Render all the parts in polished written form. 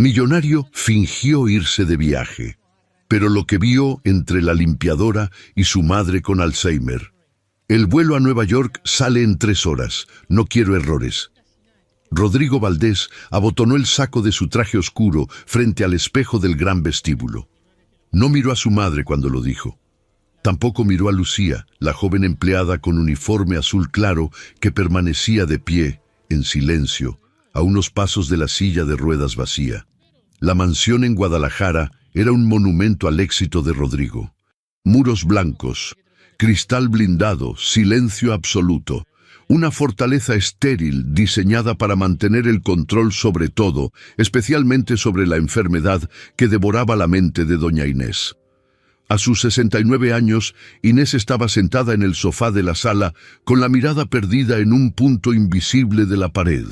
Millonario fingió irse de viaje, pero lo que vio entre la limpiadora y su madre con Alzheimer. El vuelo a Nueva York sale en 3 horas. No quiero errores. Rodrigo Valdés abotonó el saco de su traje oscuro frente al espejo del gran vestíbulo. No miró a su madre cuando lo dijo. Tampoco miró a Lucía, la joven empleada con uniforme azul claro que permanecía de pie, en silencio, a unos pasos de la silla de ruedas vacía. La mansión en Guadalajara era un monumento al éxito de Rodrigo. Muros blancos, cristal blindado, silencio absoluto. Una fortaleza estéril diseñada para mantener el control sobre todo, especialmente sobre la enfermedad que devoraba la mente de doña Inés. A sus 69 años, Inés estaba sentada en el sofá de la sala, con la mirada perdida en un punto invisible de la pared.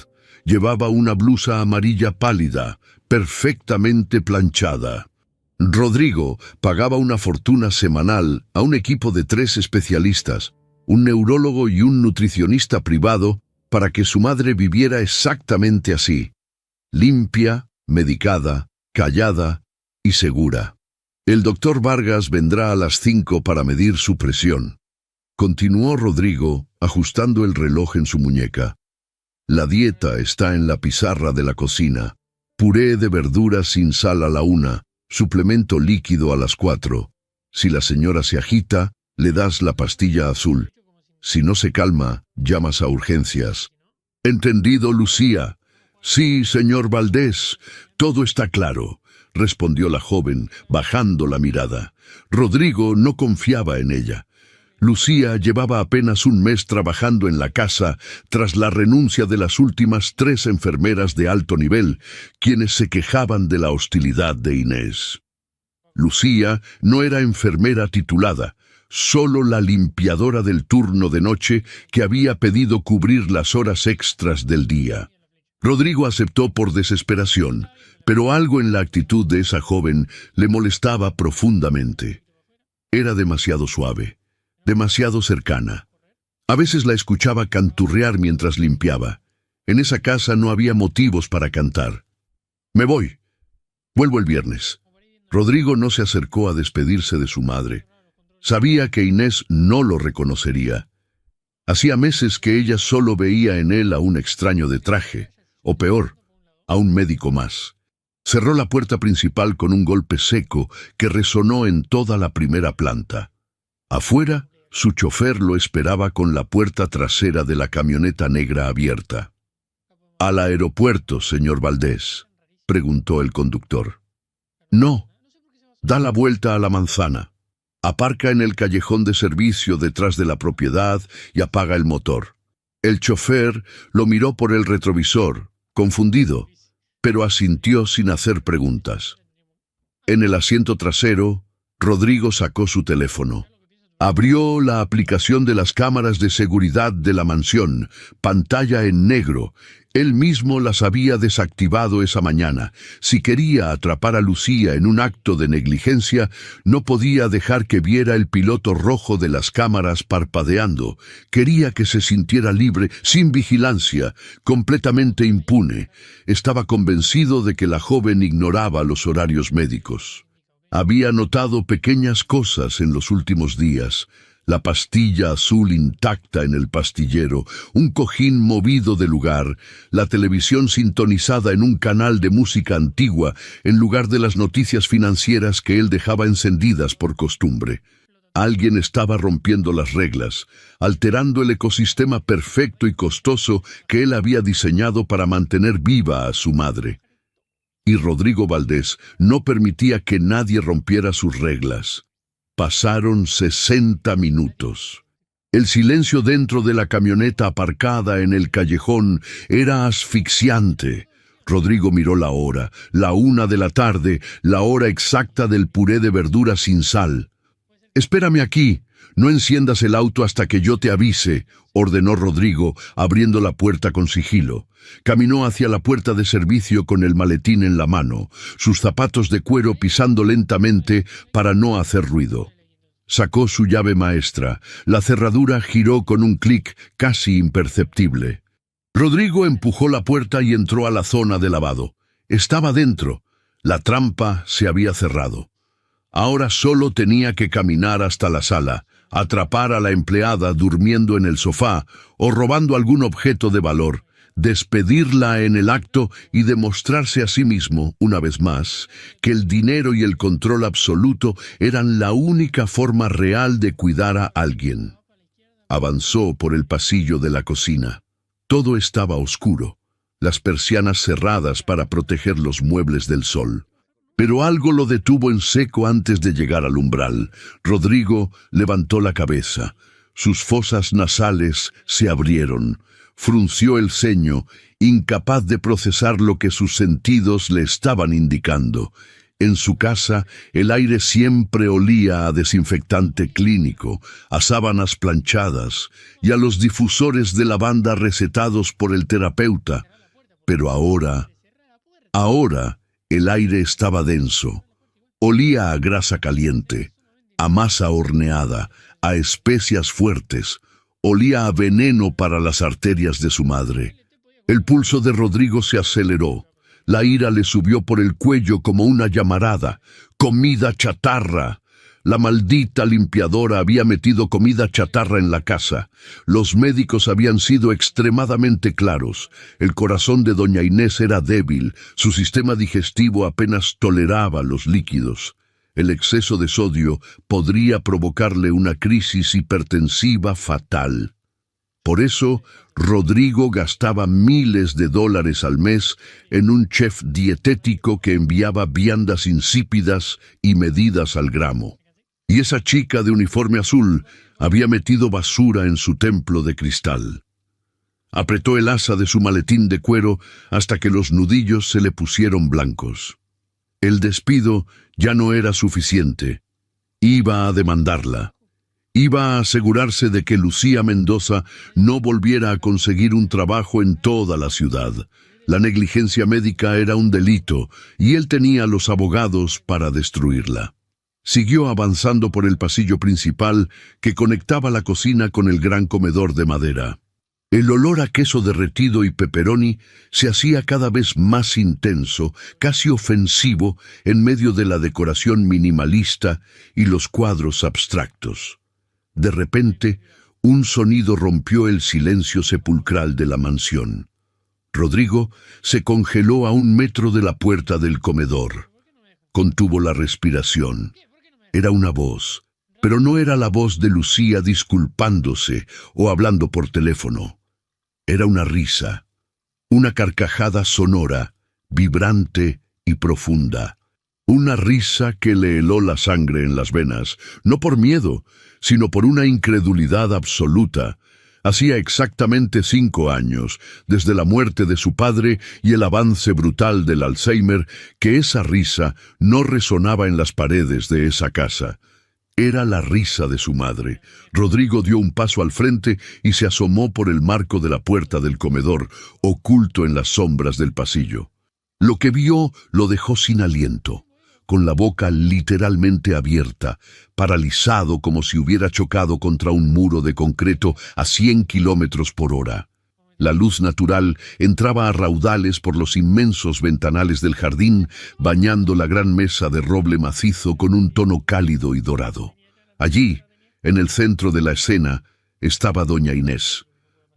Llevaba una blusa amarilla pálida, perfectamente planchada. Rodrigo pagaba una fortuna semanal a un equipo de 3 especialistas, un neurólogo y un nutricionista privado, para que su madre viviera exactamente así, limpia, medicada, callada y segura. El doctor Vargas vendrá a las 5 para medir su presión. Continuó Rodrigo, ajustando el reloj en su muñeca. La dieta está en la pizarra de la cocina. Puré de verduras sin sal a la 1, suplemento líquido a las 4. Si la señora se agita, le das la pastilla azul. Si no se calma, llamas a urgencias. ¿Entendido, Lucía? Sí, señor Valdés, todo está claro, respondió la joven, bajando la mirada. Rodrigo no confiaba en ella. Lucía llevaba apenas un mes trabajando en la casa tras la renuncia de las últimas 3 enfermeras de alto nivel, quienes se quejaban de la hostilidad de Inés. Lucía no era enfermera titulada, solo la limpiadora del turno de noche que había pedido cubrir las horas extras del día. Rodrigo aceptó por desesperación, pero algo en la actitud de esa joven le molestaba profundamente. Era demasiado suave, demasiado cercana. A veces la escuchaba canturrear mientras limpiaba. En esa casa no había motivos para cantar. Me voy. Vuelvo el viernes. Rodrigo no se acercó a despedirse de su madre. Sabía que Inés no lo reconocería. Hacía meses que ella solo veía en él a un extraño de traje, o peor, a un médico más. Cerró la puerta principal con un golpe seco que resonó en toda la primera planta. Afuera, su chofer lo esperaba con la puerta trasera de la camioneta negra abierta. «¿Al aeropuerto, señor Valdés?», preguntó el conductor. «No, da la vuelta a la manzana. Aparca en el callejón de servicio detrás de la propiedad y apaga el motor». El chofer lo miró por el retrovisor, confundido, pero asintió sin hacer preguntas. En el asiento trasero, Rodrigo sacó su teléfono. Abrió la aplicación de las cámaras de seguridad de la mansión, pantalla en negro. Él mismo las había desactivado esa mañana. Si quería atrapar a Lucía en un acto de negligencia, no podía dejar que viera el piloto rojo de las cámaras parpadeando. Quería que se sintiera libre, sin vigilancia, completamente impune. Estaba convencido de que la joven ignoraba los horarios médicos. Había notado pequeñas cosas en los últimos días. La pastilla azul intacta en el pastillero, un cojín movido de lugar, la televisión sintonizada en un canal de música antigua en lugar de las noticias financieras que él dejaba encendidas por costumbre. Alguien estaba rompiendo las reglas, alterando el ecosistema perfecto y costoso que él había diseñado para mantener viva a su madre. Y Rodrigo Valdés no permitía que nadie rompiera sus reglas. Pasaron 60 minutos. El silencio dentro de la camioneta aparcada en el callejón era asfixiante. Rodrigo miró la hora, la 1 de la tarde, la hora exacta del puré de verduras sin sal. «Espérame aquí, no enciendas el auto hasta que yo te avise», ordenó Rodrigo, abriendo la puerta con sigilo. Caminó hacia la puerta de servicio con el maletín en la mano, sus zapatos de cuero pisando lentamente para no hacer ruido. Sacó su llave maestra. La cerradura giró con un clic casi imperceptible. Rodrigo empujó la puerta y entró a la zona de lavado. Estaba dentro. La trampa se había cerrado. Ahora solo tenía que caminar hasta la sala, atrapar a la empleada durmiendo en el sofá o robando algún objeto de valor, despedirla en el acto y demostrarse a sí mismo, una vez más, que el dinero y el control absoluto eran la única forma real de cuidar a alguien. Avanzó por el pasillo de la cocina. Todo estaba oscuro, las persianas cerradas para proteger los muebles del sol. Pero algo lo detuvo en seco antes de llegar al umbral. Rodrigo levantó la cabeza. Sus fosas nasales se abrieron. Frunció el ceño, incapaz de procesar lo que sus sentidos le estaban indicando. En su casa, el aire siempre olía a desinfectante clínico, a sábanas planchadas y a los difusores de lavanda recetados por el terapeuta. Pero ahora, el aire estaba denso. Olía a grasa caliente, a masa horneada, a especias fuertes. Olía a veneno para las arterias de su madre. El pulso de Rodrigo se aceleró. La ira le subió por el cuello como una llamarada. ¡Comida chatarra! La maldita limpiadora había metido comida chatarra en la casa. Los médicos habían sido extremadamente claros. El corazón de doña Inés era débil. Su sistema digestivo apenas toleraba los líquidos. El exceso de sodio podría provocarle una crisis hipertensiva fatal. Por eso, Rodrigo gastaba miles de dólares al mes en un chef dietético que enviaba viandas insípidas y medidas al gramo. Y esa chica de uniforme azul había metido basura en su templo de cristal. Apretó el asa de su maletín de cuero hasta que los nudillos se le pusieron blancos. El despido ya no era suficiente. Iba a demandarla. Iba a asegurarse de que Lucía Mendoza no volviera a conseguir un trabajo en toda la ciudad. La negligencia médica era un delito y él tenía los abogados para destruirla. Siguió avanzando por el pasillo principal que conectaba la cocina con el gran comedor de madera. El olor a queso derretido y pepperoni se hacía cada vez más intenso, casi ofensivo, en medio de la decoración minimalista y los cuadros abstractos. De repente, un sonido rompió el silencio sepulcral de la mansión. Rodrigo se congeló a 1 metro de la puerta del comedor. Contuvo la respiración. Era una voz, pero no era la voz de Lucía disculpándose o hablando por teléfono. Era una risa, una carcajada sonora, vibrante y profunda. Una risa que le heló la sangre en las venas, no por miedo, sino por una incredulidad absoluta. Hacía exactamente 5 años, desde la muerte de su padre y el avance brutal del Alzheimer, que esa risa no resonaba en las paredes de esa casa. Era la risa de su madre. Rodrigo dio un paso al frente y se asomó por el marco de la puerta del comedor, oculto en las sombras del pasillo. Lo que vio lo dejó sin aliento, con la boca literalmente abierta, paralizado como si hubiera chocado contra un muro de concreto a 100 kilómetros por hora. La luz natural entraba a raudales por los inmensos ventanales del jardín, bañando la gran mesa de roble macizo con un tono cálido y dorado. Allí, en el centro de la escena, estaba doña Inés.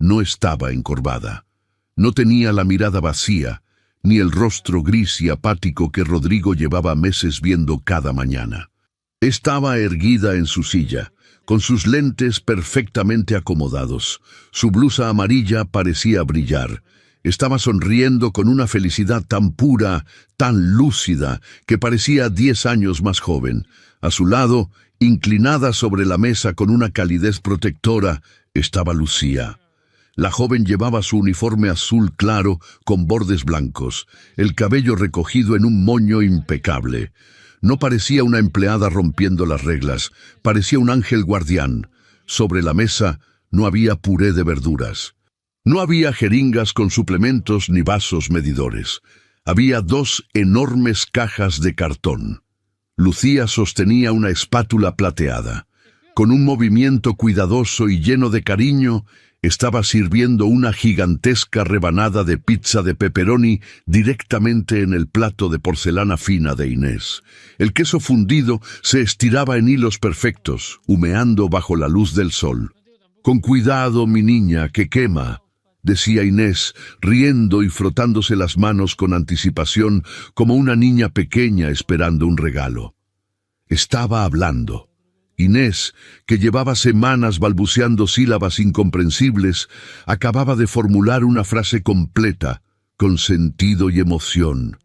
No estaba encorvada. No tenía la mirada vacía, ni el rostro gris y apático que Rodrigo llevaba meses viendo cada mañana. Estaba erguida en su silla, con sus lentes perfectamente acomodados. Su blusa amarilla parecía brillar. Estaba sonriendo con una felicidad tan pura, tan lúcida, que parecía 10 años más joven. A su lado, inclinada sobre la mesa con una calidez protectora, estaba Lucía. La joven llevaba su uniforme azul claro con bordes blancos, el cabello recogido en un moño impecable. No parecía una empleada rompiendo las reglas, parecía un ángel guardián. Sobre la mesa no había puré de verduras. No había jeringas con suplementos ni vasos medidores. Había 2 enormes cajas de cartón. Lucía sostenía una espátula plateada. Con un movimiento cuidadoso y lleno de cariño, Estaba sirviendo una gigantesca rebanada de pizza de pepperoni directamente en el plato de porcelana fina de Inés. El queso fundido se estiraba en hilos perfectos, humeando bajo la luz del sol. «Con cuidado, mi niña, que quema», decía Inés, riendo y frotándose las manos con anticipación como una niña pequeña esperando un regalo. Estaba hablando. Inés, que llevaba semanas balbuceando sílabas incomprensibles, acababa de formular una frase completa, con sentido y emoción.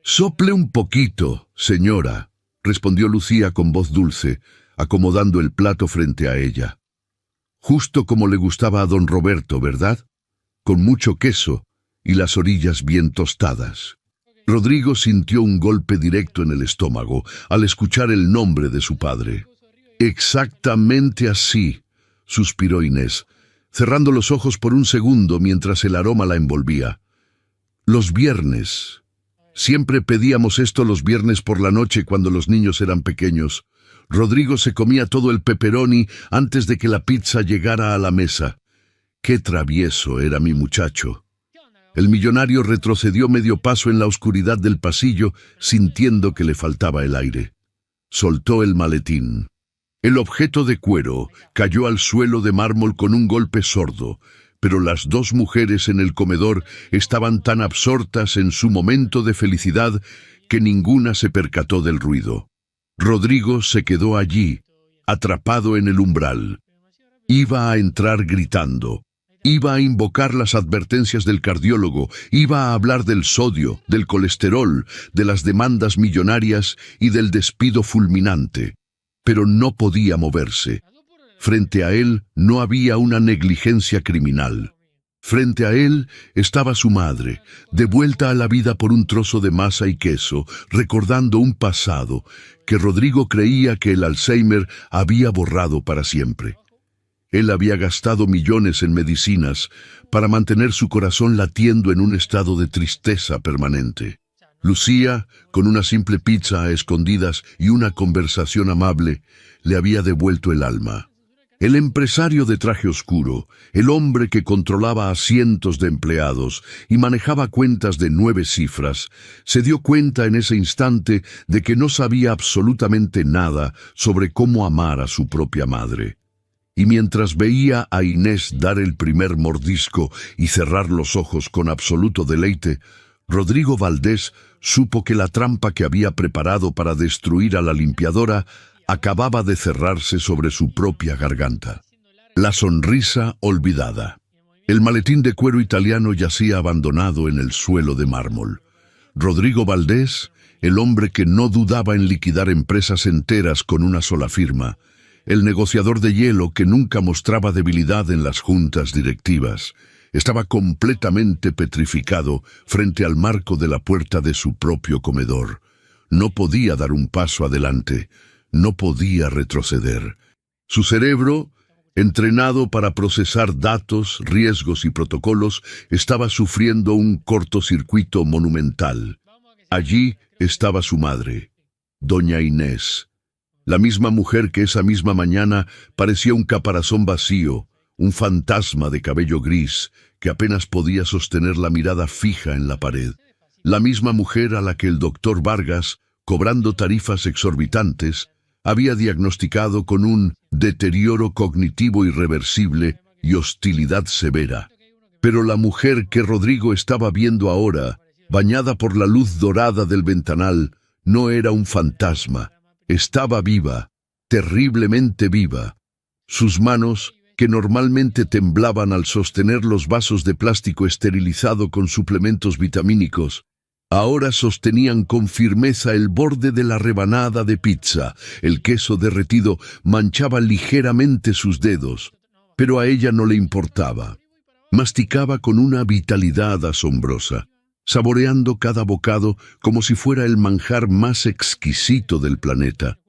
«Sople un poquito, señora», respondió Lucía con voz dulce, acomodando el plato frente a ella. Justo como le gustaba a don Roberto, ¿verdad? Con mucho queso y las orillas bien tostadas. Rodrigo sintió un golpe directo en el estómago al escuchar el nombre de su padre. «Exactamente así», suspiró Inés, cerrando los ojos por un segundo mientras el aroma la envolvía. «Los viernes. Siempre pedíamos esto los viernes por la noche cuando los niños eran pequeños. Rodrigo se comía todo el pepperoni antes de que la pizza llegara a la mesa. Qué travieso era mi muchacho». El millonario retrocedió medio paso en la oscuridad del pasillo, sintiendo que le faltaba el aire. Soltó el maletín. El objeto de cuero cayó al suelo de mármol con un golpe sordo, pero las dos mujeres en el comedor estaban tan absortas en su momento de felicidad que ninguna se percató del ruido. Rodrigo se quedó allí, atrapado en el umbral. Iba a entrar gritando. Iba a invocar las advertencias del cardiólogo, iba a hablar del sodio, del colesterol, de las demandas millonarias y del despido fulminante. Pero no podía moverse. Frente a él no había una negligencia criminal. Frente a él estaba su madre, de vuelta a la vida por un trozo de masa y queso, recordando un pasado que Rodrigo creía que el Alzheimer había borrado para siempre. Él había gastado millones en medicinas para mantener su corazón latiendo en un estado de tristeza permanente. Lucía, con una simple pizza a escondidas y una conversación amable, le había devuelto el alma. El empresario de traje oscuro, el hombre que controlaba a cientos de empleados y manejaba cuentas de 9 cifras, se dio cuenta en ese instante de que no sabía absolutamente nada sobre cómo amar a su propia madre. Y mientras veía a Inés dar el primer mordisco y cerrar los ojos con absoluto deleite, Rodrigo Valdés supo que la trampa que había preparado para destruir a la limpiadora acababa de cerrarse sobre su propia garganta. La sonrisa olvidada. El maletín de cuero italiano yacía abandonado en el suelo de mármol. Rodrigo Valdés, el hombre que no dudaba en liquidar empresas enteras con una sola firma, el negociador de hielo que nunca mostraba debilidad en las juntas directivas, estaba completamente petrificado frente al marco de la puerta de su propio comedor. No podía dar un paso adelante, no podía retroceder. Su cerebro, entrenado para procesar datos, riesgos y protocolos, estaba sufriendo un cortocircuito monumental. Allí estaba su madre, doña Inés, la misma mujer que esa misma mañana parecía un caparazón vacío, un fantasma de cabello gris que apenas podía sostener la mirada fija en la pared. La misma mujer a la que el doctor Vargas, cobrando tarifas exorbitantes, había diagnosticado con un deterioro cognitivo irreversible y hostilidad severa. Pero la mujer que Rodrigo estaba viendo ahora, bañada por la luz dorada del ventanal, no era un fantasma. Estaba viva, terriblemente viva. Sus manos, que normalmente temblaban al sostener los vasos de plástico esterilizado con suplementos vitamínicos, ahora sostenían con firmeza el borde de la rebanada de pizza. El queso derretido manchaba ligeramente sus dedos, pero a ella no le importaba. Masticaba con una vitalidad asombrosa, saboreando cada bocado como si fuera el manjar más exquisito del planeta,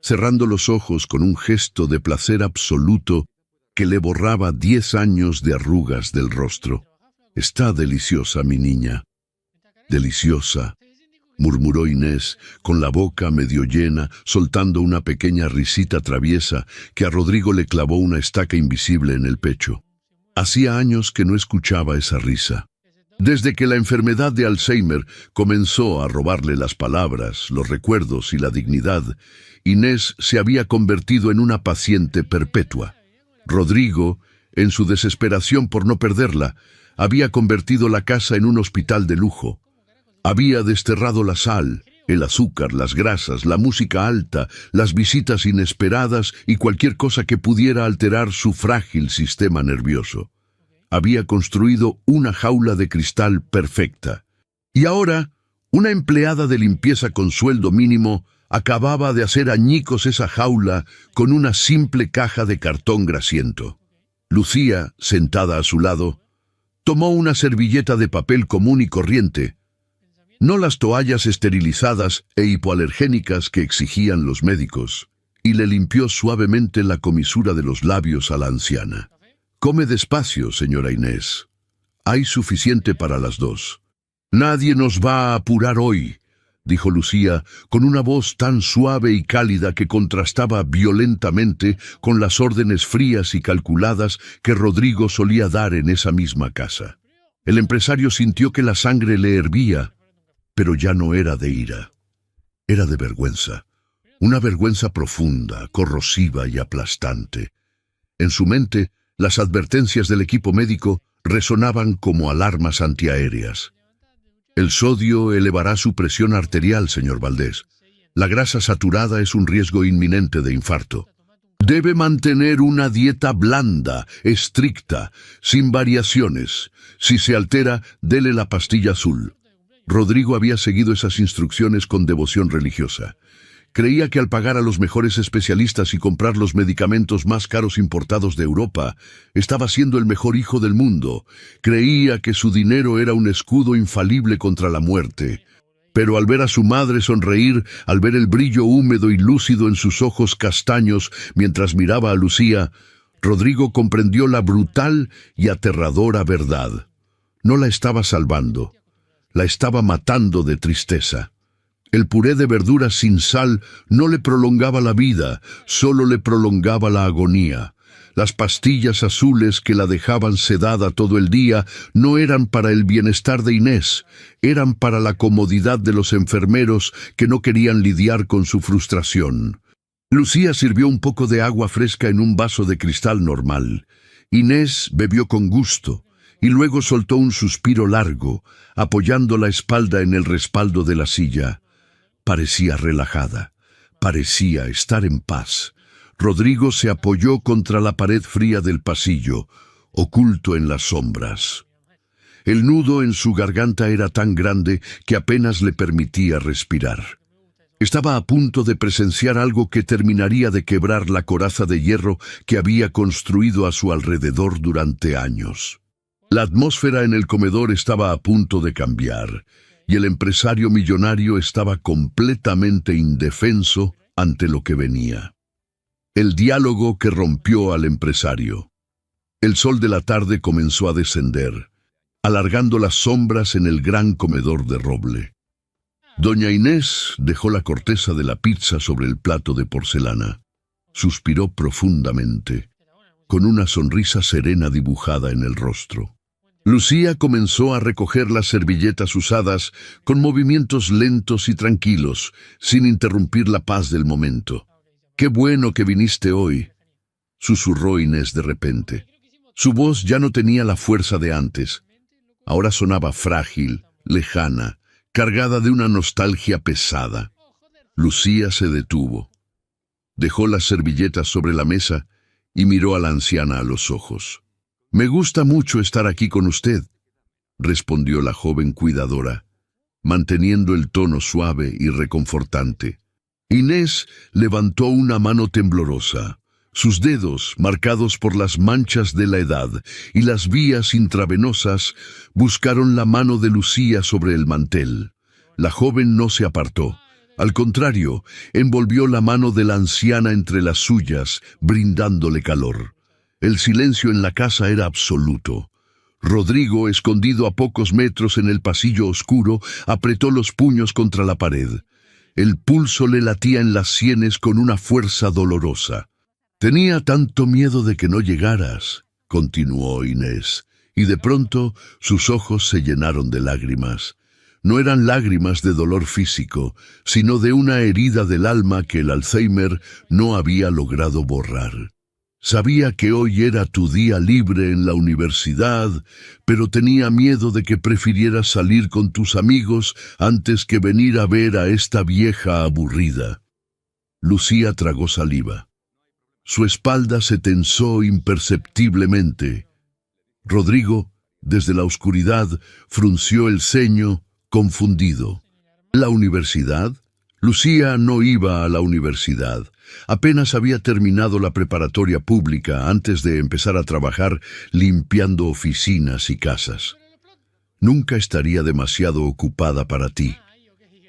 cerrando los ojos con un gesto de placer absoluto que le borraba 10 años de arrugas del rostro. «Está deliciosa, mi niña». «Deliciosa», murmuró Inés, con la boca medio llena, soltando una pequeña risita traviesa que a Rodrigo le clavó una estaca invisible en el pecho. Hacía años que no escuchaba esa risa. Desde que la enfermedad de Alzheimer comenzó a robarle las palabras, los recuerdos y la dignidad, Inés se había convertido en una paciente perpetua. Rodrigo, en su desesperación por no perderla, había convertido la casa en un hospital de lujo. Había desterrado la sal, el azúcar, las grasas, la música alta, las visitas inesperadas y cualquier cosa que pudiera alterar su frágil sistema nervioso. Había construido una jaula de cristal perfecta. Y ahora, una empleada de limpieza con sueldo mínimo acababa de hacer añicos esa jaula con una simple caja de cartón grasiento. Lucía, sentada a su lado, tomó una servilleta de papel común y corriente, no las toallas esterilizadas e hipoalergénicas que exigían los médicos, y le limpió suavemente la comisura de los labios a la anciana. «Come despacio, señora Inés. Hay suficiente para las dos». «Nadie nos va a apurar hoy», dijo Lucía, con una voz tan suave y cálida que contrastaba violentamente con las órdenes frías y calculadas que Rodrigo solía dar en esa misma casa. El empresario sintió que la sangre le hervía, pero ya no era de ira. Era de vergüenza. Una vergüenza profunda, corrosiva y aplastante. En su mente, las advertencias del equipo médico resonaban como alarmas antiaéreas. «El sodio elevará su presión arterial, señor Valdés. La grasa saturada es un riesgo inminente de infarto. Debe mantener una dieta blanda, estricta, sin variaciones. Si se altera, dele la pastilla azul». Rodrigo había seguido esas instrucciones con devoción religiosa. Creía que al pagar a los mejores especialistas y comprar los medicamentos más caros importados de Europa, estaba siendo el mejor hijo del mundo. Creía que su dinero era un escudo infalible contra la muerte. Pero al ver a su madre sonreír, al ver el brillo húmedo y lúcido en sus ojos castaños mientras miraba a Lucía, Rodrigo comprendió la brutal y aterradora verdad. No la estaba salvando. La estaba matando de tristeza. El puré de verduras sin sal no le prolongaba la vida, solo le prolongaba la agonía. Las pastillas azules que la dejaban sedada todo el día no eran para el bienestar de Inés, eran para la comodidad de los enfermeros que no querían lidiar con su frustración. Lucía sirvió un poco de agua fresca en un vaso de cristal normal. Inés bebió con gusto y luego soltó un suspiro largo, apoyando la espalda en el respaldo de la silla. Parecía relajada, parecía estar en paz. Rodrigo se apoyó contra la pared fría del pasillo, oculto en las sombras. El nudo en su garganta era tan grande que apenas le permitía respirar. Estaba a punto de presenciar algo que terminaría de quebrar la coraza de hierro que había construido a su alrededor durante años. La atmósfera en el comedor estaba a punto de cambiar, y el empresario millonario estaba completamente indefenso ante lo que venía. El diálogo que rompió al empresario. El sol de la tarde comenzó a descender, alargando las sombras en el gran comedor de roble. Doña Inés dejó la corteza de la pizza sobre el plato de porcelana. Suspiró profundamente, con una sonrisa serena dibujada en el rostro. Lucía comenzó a recoger las servilletas usadas con movimientos lentos y tranquilos, sin interrumpir la paz del momento. «Qué bueno que viniste hoy», susurró Inés de repente. Su voz ya no tenía la fuerza de antes. Ahora sonaba frágil, lejana, cargada de una nostalgia pesada. Lucía se detuvo. Dejó las servilletas sobre la mesa y miró a la anciana a los ojos. «Me gusta mucho estar aquí con usted», respondió la joven cuidadora, manteniendo el tono suave y reconfortante. Inés levantó una mano temblorosa. Sus dedos, marcados por las manchas de la edad y las vías intravenosas, buscaron la mano de Lucía sobre el mantel. La joven no se apartó. Al contrario, envolvió la mano de la anciana entre las suyas, brindándole calor. El silencio en la casa era absoluto. Rodrigo, escondido a pocos metros en el pasillo oscuro, apretó los puños contra la pared. El pulso le latía en las sienes con una fuerza dolorosa. «Tenía tanto miedo de que no llegaras», continuó Inés, y de pronto sus ojos se llenaron de lágrimas. No eran lágrimas de dolor físico, sino de una herida del alma que el Alzheimer no había logrado borrar. Sabía que hoy era tu día libre en la universidad, pero tenía miedo de que prefirieras salir con tus amigos antes que venir a ver a esta vieja aburrida. Lucía tragó saliva. Su espalda se tensó imperceptiblemente. Rodrigo, desde la oscuridad, frunció el ceño, confundido. ¿La universidad? Lucía no iba a la universidad. Apenas había terminado la preparatoria pública antes de empezar a trabajar limpiando oficinas y casas. Nunca estaría demasiado ocupada para ti,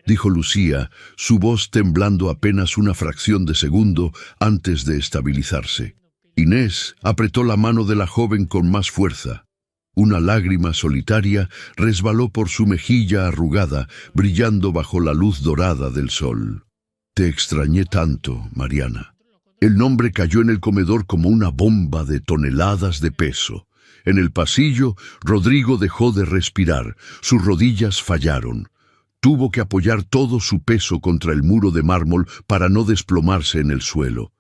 dijo Lucía, su voz temblando apenas una fracción de segundo antes de estabilizarse. Inés apretó la mano de la joven con más fuerza. Una lágrima solitaria resbaló por su mejilla arrugada, brillando bajo la luz dorada del sol. Te extrañé tanto, Mariana. El nombre cayó en el comedor como una bomba de toneladas de peso. En el pasillo, Rodrigo dejó de respirar. Sus rodillas fallaron. Tuvo que apoyar todo su peso contra el muro de mármol para no desplomarse en el suelo.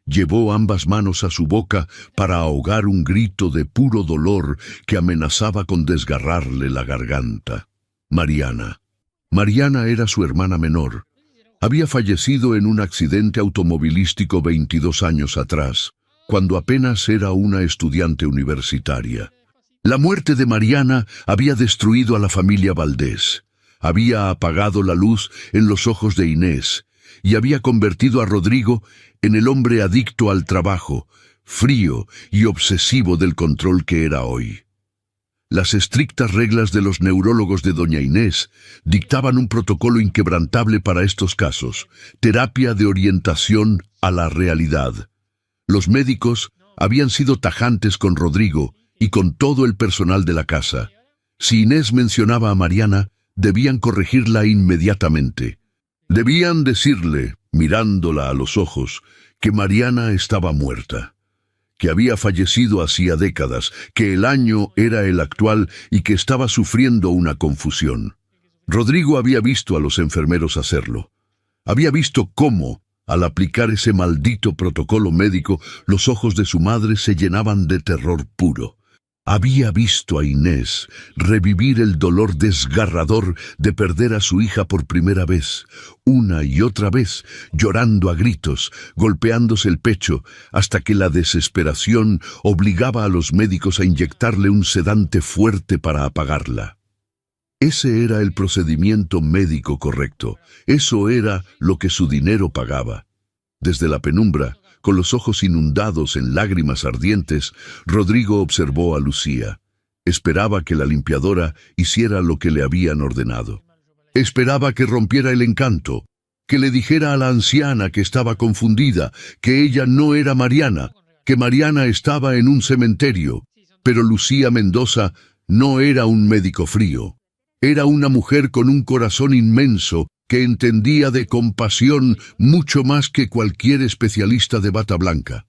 Llevó ambas manos a su boca para ahogar un grito de puro dolor que amenazaba con desgarrarle la garganta. Mariana. Mariana era su hermana menor. Había fallecido en un accidente automovilístico 22 años atrás, cuando apenas era una estudiante universitaria. La muerte de Mariana había destruido a la familia Valdés. Había apagado la luz en los ojos de Inés y había convertido a Rodrigo en el hombre adicto al trabajo, frío y obsesivo del control que era hoy. Las estrictas reglas de los neurólogos de doña Inés dictaban un protocolo inquebrantable para estos casos: terapia de orientación a la realidad. Los médicos habían sido tajantes con Rodrigo y con todo el personal de la casa. Si Inés mencionaba a Mariana, debían corregirla inmediatamente. Debían decirle, mirándola a los ojos, que Mariana estaba muerta, que había fallecido hacía décadas, que el año era el actual y que estaba sufriendo una confusión. Rodrigo había visto a los enfermeros hacerlo. Había visto cómo, al aplicar ese maldito protocolo médico, los ojos de su madre se llenaban de terror puro. Había visto a Inés revivir el dolor desgarrador de perder a su hija por primera vez, una y otra vez, llorando a gritos, golpeándose el pecho, hasta que la desesperación obligaba a los médicos a inyectarle un sedante fuerte para apagarla. Ese era el procedimiento médico correcto. Eso era lo que su dinero pagaba. Desde la penumbra, con los ojos inundados en lágrimas ardientes, Rodrigo observó a Lucía. Esperaba que la limpiadora hiciera lo que le habían ordenado. Esperaba que rompiera el encanto, que le dijera a la anciana que estaba confundida, que ella no era Mariana, que Mariana estaba en un cementerio. Pero Lucía Mendoza no era un médico frío. Era una mujer con un corazón inmenso que entendía de compasión mucho más que cualquier especialista de bata blanca.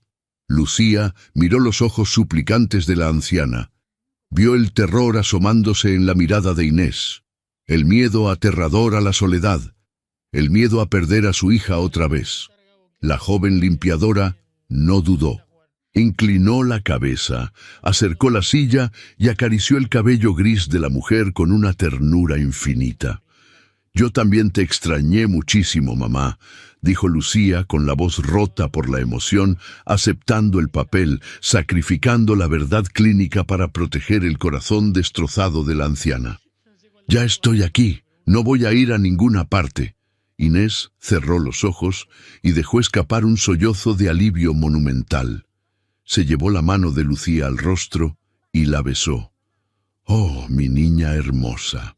Lucía miró los ojos suplicantes de la anciana. Vio el terror asomándose en la mirada de Inés, el miedo aterrador a la soledad, el miedo a perder a su hija otra vez. La joven limpiadora no dudó. Inclinó la cabeza, acercó la silla y acarició el cabello gris de la mujer con una ternura infinita. «Yo también te extrañé muchísimo, mamá», dijo Lucía con la voz rota por la emoción, aceptando el papel, sacrificando la verdad clínica para proteger el corazón destrozado de la anciana. «Ya estoy aquí, no voy a ir a ninguna parte». Inés cerró los ojos y dejó escapar un sollozo de alivio monumental. Se llevó la mano de Lucía al rostro y la besó. «Oh, mi niña hermosa,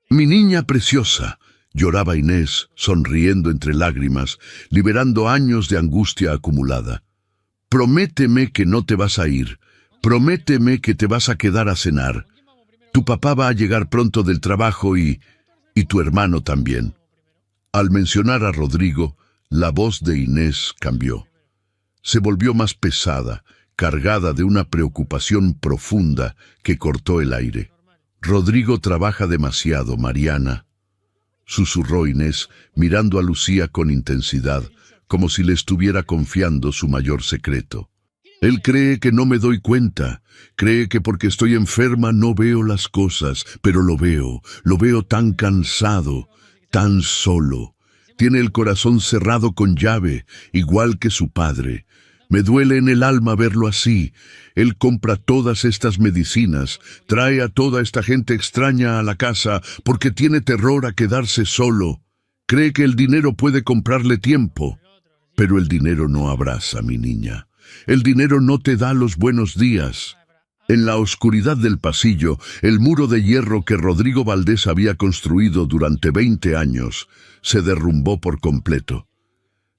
mi niña preciosa», lloraba Inés, sonriendo entre lágrimas, liberando años de angustia acumulada. «Prométeme que no te vas a ir. Prométeme que te vas a quedar a cenar. Tu papá va a llegar pronto del trabajo y tu hermano también». Al mencionar a Rodrigo, la voz de Inés cambió. Se volvió más pesada, cargada de una preocupación profunda que cortó el aire. «Rodrigo trabaja demasiado, Mariana», susurró Inés, mirando a Lucía con intensidad, como si le estuviera confiando su mayor secreto. «Él cree que no me doy cuenta, cree que porque estoy enferma no veo las cosas, pero lo veo tan cansado, tan solo. Tiene el corazón cerrado con llave, igual que su padre. Me duele en el alma verlo así. Él compra todas estas medicinas, trae a toda esta gente extraña a la casa porque tiene terror a quedarse solo. Cree que el dinero puede comprarle tiempo. Pero el dinero no abraza, mi niña. El dinero no te da los buenos días». En la oscuridad del pasillo, el muro de hierro que Rodrigo Valdés había construido durante 20 años se derrumbó por completo.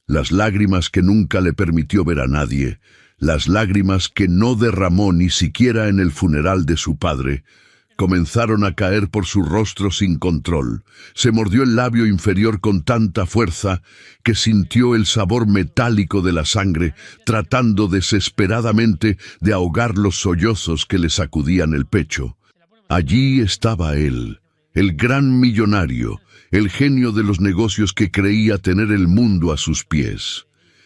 Las lágrimas que nunca le permitió ver a nadie, las lágrimas que no derramó ni siquiera en el funeral de su padre, comenzaron a caer por su rostro sin control. Se mordió el labio inferior con tanta fuerza que sintió el sabor metálico de la sangre, tratando desesperadamente de ahogar los sollozos que le sacudían el pecho. Allí estaba él, el gran millonario, el genio de los negocios que creía tener el mundo a sus pies.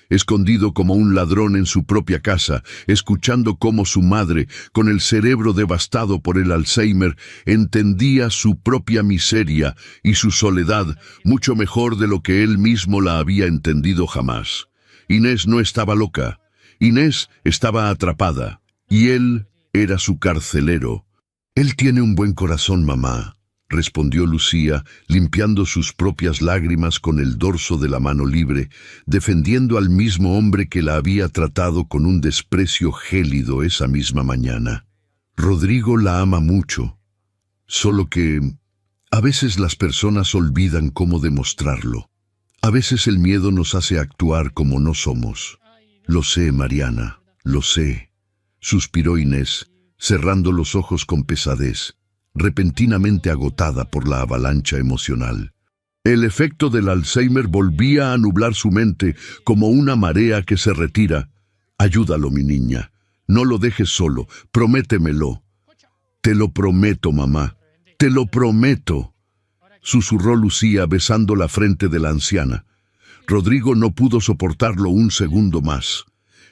Escondido como un ladrón en su propia casa, escuchando cómo su madre, con el cerebro devastado por el Alzheimer, entendía su propia miseria y su soledad mucho mejor de lo que él mismo la había entendido jamás. Inés no estaba loca. Inés estaba atrapada, y él era su carcelero. «Él tiene un buen corazón, mamá», respondió Lucía, limpiando sus propias lágrimas con el dorso de la mano libre, defendiendo al mismo hombre que la había tratado con un desprecio gélido esa misma mañana. «Rodrigo la ama mucho, solo que a veces las personas olvidan cómo demostrarlo. A veces el miedo nos hace actuar como no somos». «Lo sé, Mariana, lo sé», suspiró Inés, cerrando los ojos con pesadez, repentinamente agotada por la avalancha emocional. El efecto del Alzheimer volvía a nublar su mente como una marea que se retira. «Ayúdalo, mi niña. No lo dejes solo. Prométemelo». «Te lo prometo, mamá. Te lo prometo», susurró Lucía besando la frente de la anciana. Rodrigo no pudo soportarlo un segundo más.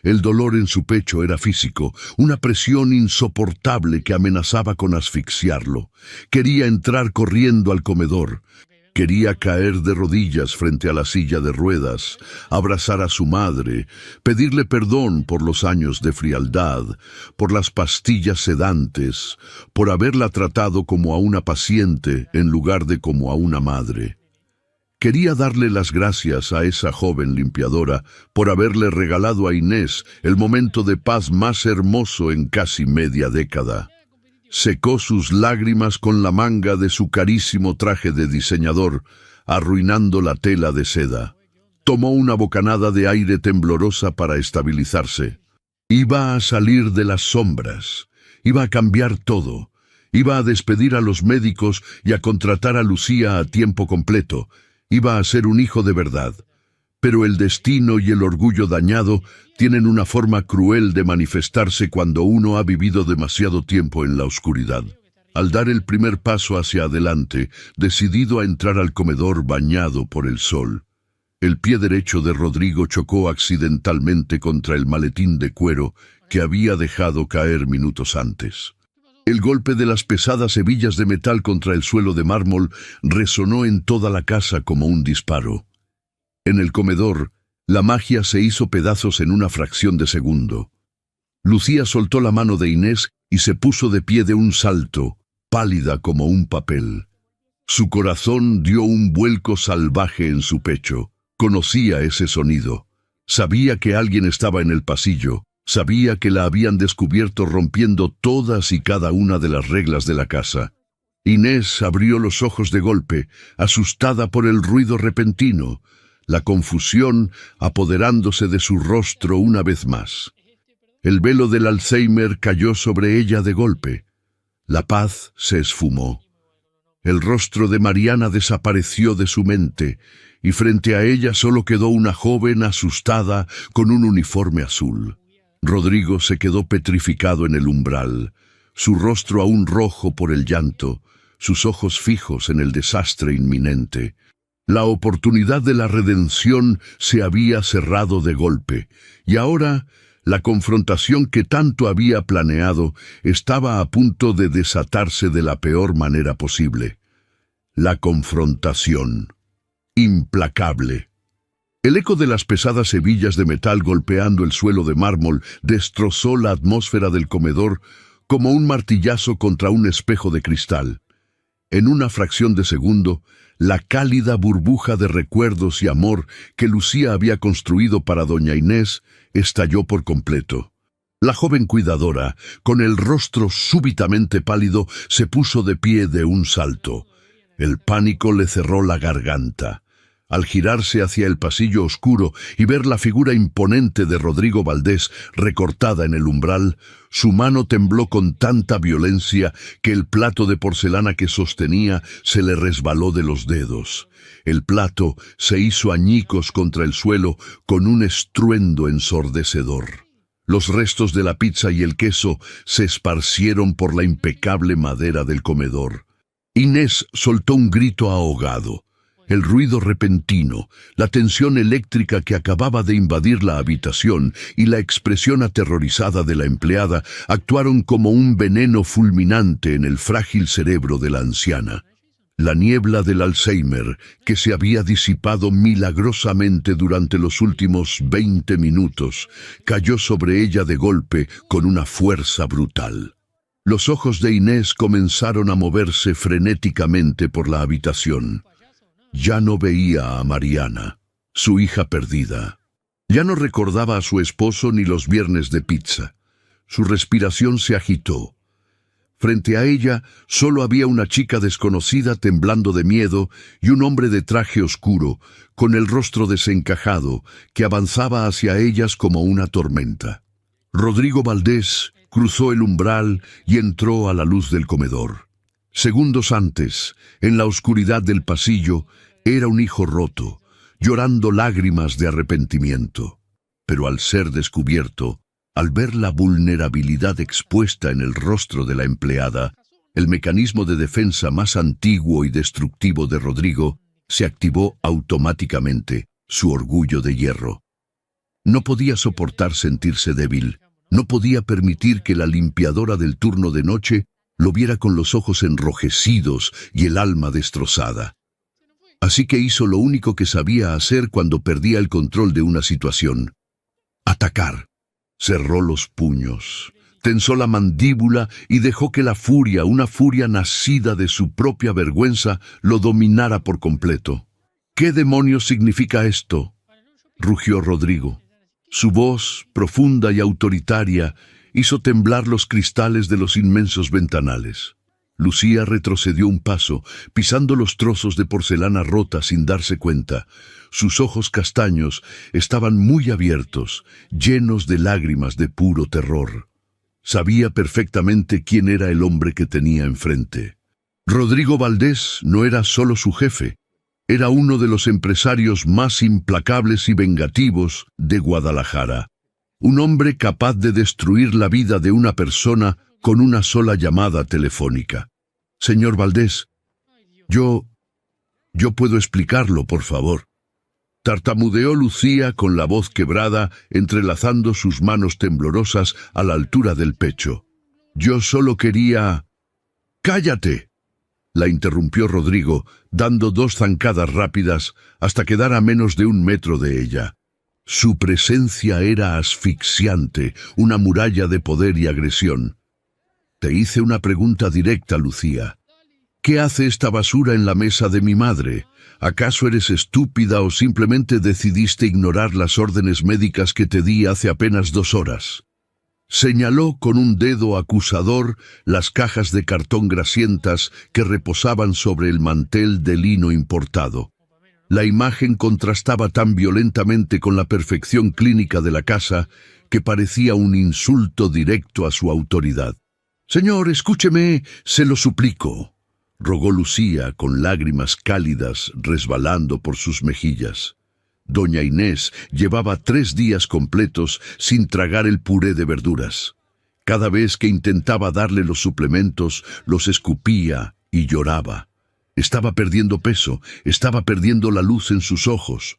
El dolor en su pecho era físico, una presión insoportable que amenazaba con asfixiarlo. Quería entrar corriendo al comedor. Quería caer de rodillas frente a la silla de ruedas, abrazar a su madre, pedirle perdón por los años de frialdad, por las pastillas sedantes, por haberla tratado como a una paciente en lugar de como a una madre. Quería darle las gracias a esa joven limpiadora por haberle regalado a Inés el momento de paz más hermoso en casi media década. Secó sus lágrimas con la manga de su carísimo traje de diseñador, arruinando la tela de seda. Tomó una bocanada de aire temblorosa para estabilizarse. Iba a salir de las sombras, iba a cambiar todo, iba a despedir a los médicos y a contratar a Lucía a tiempo completo. Iba a ser un hijo de verdad. Pero el destino y el orgullo dañado tienen una forma cruel de manifestarse cuando uno ha vivido demasiado tiempo en la oscuridad. Al dar el primer paso hacia adelante, decidido a entrar al comedor bañado por el sol, el pie derecho de Rodrigo chocó accidentalmente contra el maletín de cuero que había dejado caer minutos antes. El golpe de las pesadas hebillas de metal contra el suelo de mármol resonó en toda la casa como un disparo. En el comedor, la magia se hizo pedazos en una fracción de segundo. Lucía soltó la mano de Inés y se puso de pie de un salto, pálida como un papel. Su corazón dio un vuelco salvaje en su pecho. Conocía ese sonido. Sabía que alguien estaba en el pasillo. Sabía que la habían descubierto rompiendo todas y cada una de las reglas de la casa. Inés abrió los ojos de golpe, asustada por el ruido repentino, la confusión apoderándose de su rostro una vez más. El velo del Alzheimer cayó sobre ella de golpe. La paz se esfumó. El rostro de Mariana desapareció de su mente, y frente a ella solo quedó una joven asustada con un uniforme azul. Rodrigo se quedó petrificado en el umbral, su rostro aún rojo por el llanto, sus ojos fijos en el desastre inminente. La oportunidad de la redención se había cerrado de golpe, y ahora la confrontación que tanto había planeado estaba a punto de desatarse de la peor manera posible. La confrontación. Implacable. El eco de las pesadas hebillas de metal golpeando el suelo de mármol destrozó la atmósfera del comedor como un martillazo contra un espejo de cristal. En una fracción de segundo, la cálida burbuja de recuerdos y amor que Lucía había construido para doña Inés estalló por completo. La joven cuidadora, con el rostro súbitamente pálido, se puso de pie de un salto. El pánico le cerró la garganta. Al girarse hacia el pasillo oscuro y ver la figura imponente de Rodrigo Valdés recortada en el umbral, su mano tembló con tanta violencia que el plato de porcelana que sostenía se le resbaló de los dedos. El plato se hizo añicos contra el suelo con un estruendo ensordecedor. Los restos de la pizza y el queso se esparcieron por la impecable madera del comedor. Inés soltó un grito ahogado. El ruido repentino, la tensión eléctrica que acababa de invadir la habitación y la expresión aterrorizada de la empleada actuaron como un veneno fulminante en el frágil cerebro de la anciana. La niebla del Alzheimer, que se había disipado milagrosamente durante los últimos 20 minutos, cayó sobre ella de golpe con una fuerza brutal. Los ojos de Inés comenzaron a moverse frenéticamente por la habitación. Ya no veía a Mariana, su hija perdida. Ya no recordaba a su esposo ni los viernes de pizza. Su respiración se agitó. Frente a ella solo había una chica desconocida temblando de miedo y un hombre de traje oscuro, con el rostro desencajado, que avanzaba hacia ellas como una tormenta. Rodrigo Valdés cruzó el umbral y entró a la luz del comedor. Segundos antes, en la oscuridad del pasillo, era un hijo roto, llorando lágrimas de arrepentimiento. Pero al ser descubierto, al ver la vulnerabilidad expuesta en el rostro de la empleada, el mecanismo de defensa más antiguo y destructivo de Rodrigo se activó automáticamente, su orgullo de hierro. No podía soportar sentirse débil, no podía permitir que la limpiadora del turno de noche lo viera con los ojos enrojecidos y el alma destrozada. Así que hizo lo único que sabía hacer cuando perdía el control de una situación: atacar. Cerró los puños, tensó la mandíbula y dejó que la furia, una furia nacida de su propia vergüenza, lo dominara por completo. ¿Qué demonios significa esto?, rugió Rodrigo. Su voz, profunda y autoritaria, hizo temblar los cristales de los inmensos ventanales. Lucía retrocedió un paso, pisando los trozos de porcelana rota sin darse cuenta. Sus ojos castaños estaban muy abiertos, llenos de lágrimas de puro terror. Sabía perfectamente quién era el hombre que tenía enfrente. Rodrigo Valdés no era solo su jefe, era uno de los empresarios más implacables y vengativos de Guadalajara. Un hombre capaz de destruir la vida de una persona con una sola llamada telefónica. Señor Valdés, yo puedo explicarlo, por favor. Tartamudeó Lucía con la voz quebrada, entrelazando sus manos temblorosas a la altura del pecho. Yo solo quería... ¡Cállate!, la interrumpió Rodrigo, dando 2 zancadas rápidas hasta quedar a menos de 1 metro de ella. Su presencia era asfixiante, una muralla de poder y agresión. Te hice una pregunta directa, Lucía. ¿Qué hace esta basura en la mesa de mi madre? ¿Acaso eres estúpida o simplemente decidiste ignorar las órdenes médicas que te di hace apenas 2 horas? Señaló con un dedo acusador las cajas de cartón grasientas que reposaban sobre el mantel de lino importado. La imagen contrastaba tan violentamente con la perfección clínica de la casa que parecía un insulto directo a su autoridad. «Señor, escúcheme, se lo suplico», rogó Lucía con lágrimas cálidas resbalando por sus mejillas. Doña Inés llevaba 3 días completos sin tragar el puré de verduras. Cada vez que intentaba darle los suplementos, los escupía y lloraba. Estaba perdiendo peso, estaba perdiendo la luz en sus ojos.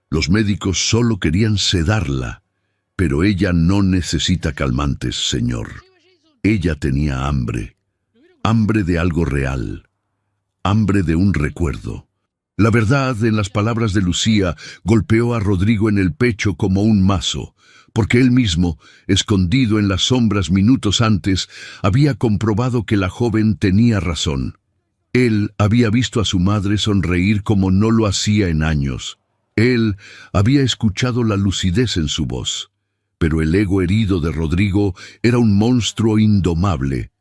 Los médicos solo querían sedarla, pero ella no necesita calmantes, señor. Ella tenía hambre, hambre de algo real, hambre de un recuerdo. La verdad, en las palabras de Lucía, golpeó a Rodrigo en el pecho como un mazo, porque él mismo, escondido en las sombras minutos antes, había comprobado que la joven tenía razón. Él había visto a su madre sonreír como no lo hacía en años. Él había escuchado la lucidez en su voz. Pero el ego herido de Rodrigo era un monstruo indomable.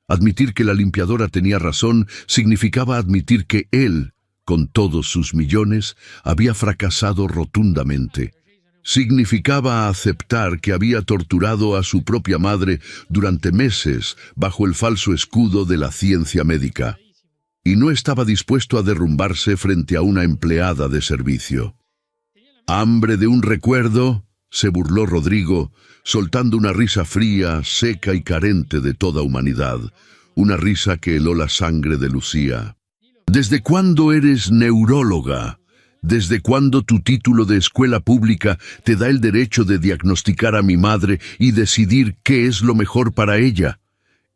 Admitir que la limpiadora tenía razón significaba admitir que él, con todos sus millones, había fracasado rotundamente. Significaba aceptar que había torturado a su propia madre durante meses bajo el falso escudo de la ciencia médica. Y no estaba dispuesto a derrumbarse frente a una empleada de servicio. ¿Hambre de un recuerdo?, se burló Rodrigo, soltando una risa fría, seca y carente de toda humanidad, una risa que heló la sangre de Lucía. ¿Desde cuándo eres neuróloga? ¿Desde cuándo tu título de escuela pública te da el derecho de diagnosticar a mi madre y decidir qué es lo mejor para ella?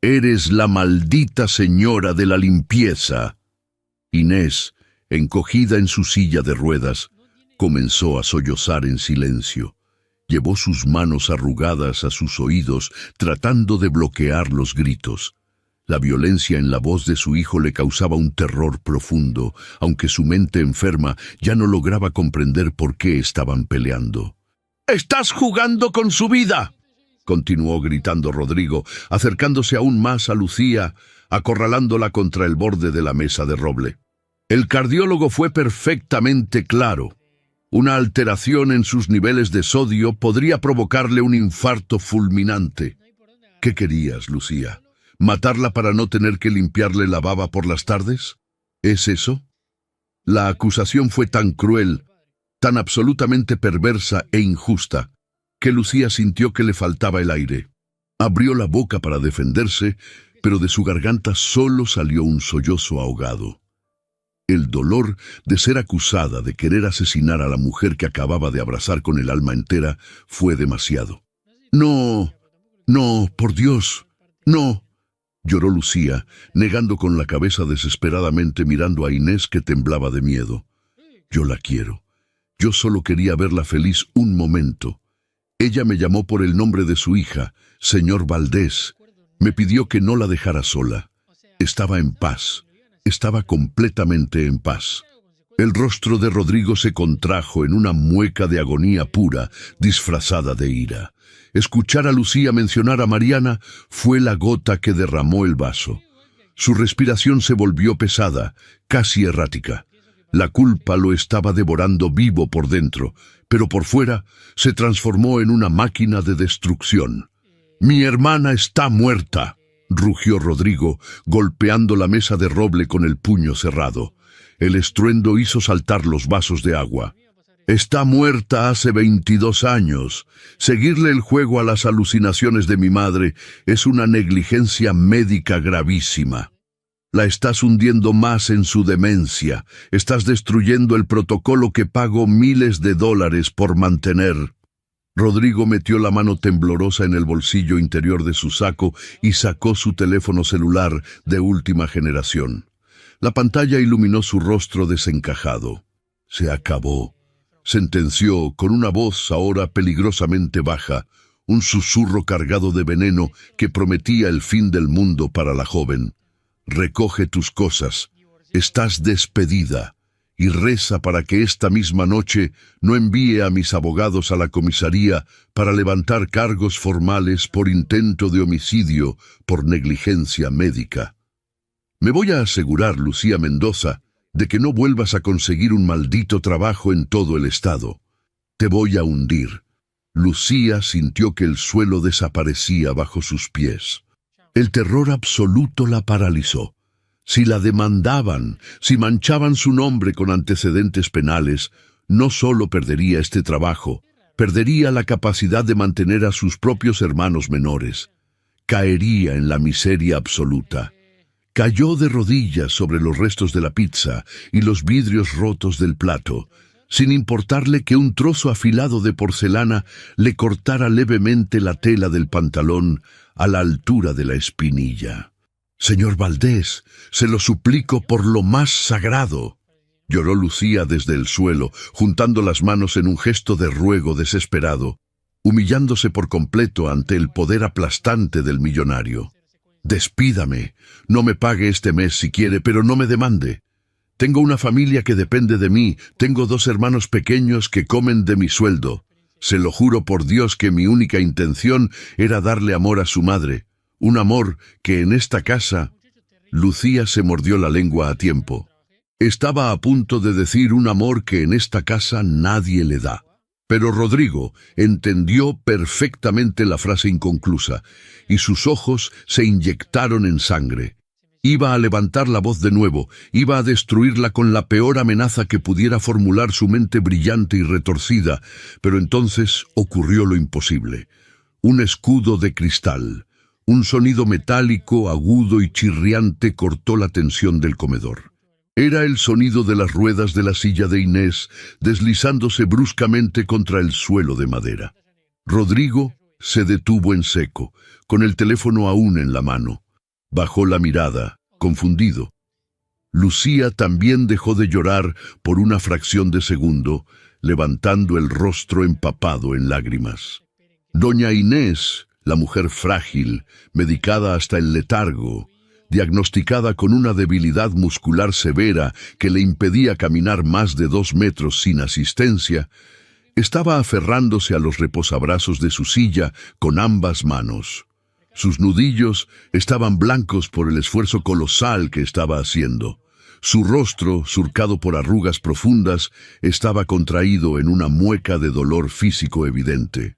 Eres la maldita señora de la limpieza. Inés, encogida en su silla de ruedas, comenzó a sollozar en silencio. Llevó sus manos arrugadas a sus oídos, tratando de bloquear los gritos. La violencia en la voz de su hijo le causaba un terror profundo, aunque su mente enferma ya no lograba comprender por qué estaban peleando. «¡Estás jugando con su vida!», continuó gritando Rodrigo, acercándose aún más a Lucía, acorralándola contra el borde de la mesa de roble. El cardiólogo fue perfectamente claro. Una alteración en sus niveles de sodio podría provocarle un infarto fulminante. ¿Qué querías, Lucía? ¿Matarla para no tener que limpiarle la baba por las tardes? ¿Es eso? La acusación fue tan cruel, tan absolutamente perversa e injusta, que Lucía sintió que le faltaba el aire. Abrió la boca para defenderse, pero de su garganta solo salió un sollozo ahogado. El dolor de ser acusada de querer asesinar a la mujer que acababa de abrazar con el alma entera fue demasiado. «No, no, por Dios, no», lloró Lucía, negando con la cabeza desesperadamente mirando a Inés que temblaba de miedo. «Yo la quiero. Yo solo quería verla feliz un momento. Ella me llamó por el nombre de su hija, señor Valdés. Me pidió que no la dejara sola. Estaba en paz. Estaba completamente en paz». El rostro de Rodrigo se contrajo en una mueca de agonía pura, disfrazada de ira. Escuchar a Lucía mencionar a Mariana fue la gota que derramó el vaso. Su respiración se volvió pesada, casi errática. La culpa lo estaba devorando vivo por dentro, pero por fuera se transformó en una máquina de destrucción. «Mi hermana está muerta», rugió Rodrigo, golpeando la mesa de roble con el puño cerrado. El estruendo hizo saltar los vasos de agua. «Está muerta hace 22 años. Seguirle el juego a las alucinaciones de mi madre es una negligencia médica gravísima. La estás hundiendo más en su demencia. Estás destruyendo el protocolo que pago miles de dólares por mantener». Rodrigo metió la mano temblorosa en el bolsillo interior de su saco y sacó su teléfono celular de última generación. La pantalla iluminó su rostro desencajado. «Se acabó», sentenció con una voz ahora peligrosamente baja, un susurro cargado de veneno que prometía el fin del mundo para la joven. «Recoge tus cosas. Estás despedida. Y reza para que esta misma noche no envíe a mis abogados a la comisaría para levantar cargos formales por intento de homicidio por negligencia médica. Me voy a asegurar, Lucía Mendoza, de que no vuelvas a conseguir un maldito trabajo en todo el estado. Te voy a hundir». Lucía sintió que el suelo desaparecía bajo sus pies. El terror absoluto la paralizó. Si la demandaban, si manchaban su nombre con antecedentes penales, No solo perdería este trabajo, perdería la capacidad de mantener a sus propios hermanos menores. Caería en la miseria absoluta. Cayó de rodillas sobre los restos de la pizza y los vidrios rotos del plato, sin importarle que un trozo afilado de porcelana le cortara levemente la tela del pantalón a la altura de la espinilla. «Señor Valdés, se lo suplico por lo más sagrado», lloró Lucía desde el suelo, juntando las manos en un gesto de ruego desesperado, humillándose por completo ante el poder aplastante del millonario. «Despídame, no me pague este mes si quiere, pero no me demande. Tengo una familia que depende de mí, tengo 2 hermanos pequeños que comen de mi sueldo. Se lo juro por Dios que mi única intención era darle amor a su madre, un amor que en esta casa...» Lucía se mordió la lengua a tiempo. Estaba a punto de decir un amor que en esta casa nadie le da. Pero Rodrigo entendió perfectamente la frase inconclusa, y sus ojos se inyectaron en sangre. Iba a levantar la voz de nuevo, iba a destruirla con la peor amenaza que pudiera formular su mente brillante y retorcida, pero entonces ocurrió lo imposible. Un escudo de cristal, un sonido metálico, agudo y chirriante cortó la tensión del comedor. Era el sonido de las ruedas de la silla de Inés deslizándose bruscamente contra el suelo de madera. Rodrigo se detuvo en seco, con el teléfono aún en la mano. Bajó la mirada, confundido. Lucía también dejó de llorar por una fracción de segundo, levantando el rostro empapado en lágrimas. Doña Inés, la mujer frágil, medicada hasta el letargo, diagnosticada con una debilidad muscular severa que le impedía caminar más de 2 metros sin asistencia, estaba aferrándose a los reposabrazos de su silla con ambas manos. Sus nudillos estaban blancos por el esfuerzo colosal que estaba haciendo. Su rostro, surcado por arrugas profundas, estaba contraído en una mueca de dolor físico evidente.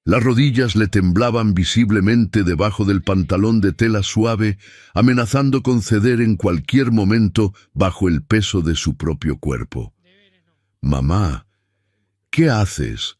Las rodillas le temblaban visiblemente debajo del pantalón de tela suave, amenazando con ceder en cualquier momento bajo el peso de su propio cuerpo. «Mamá, ¿qué haces?»,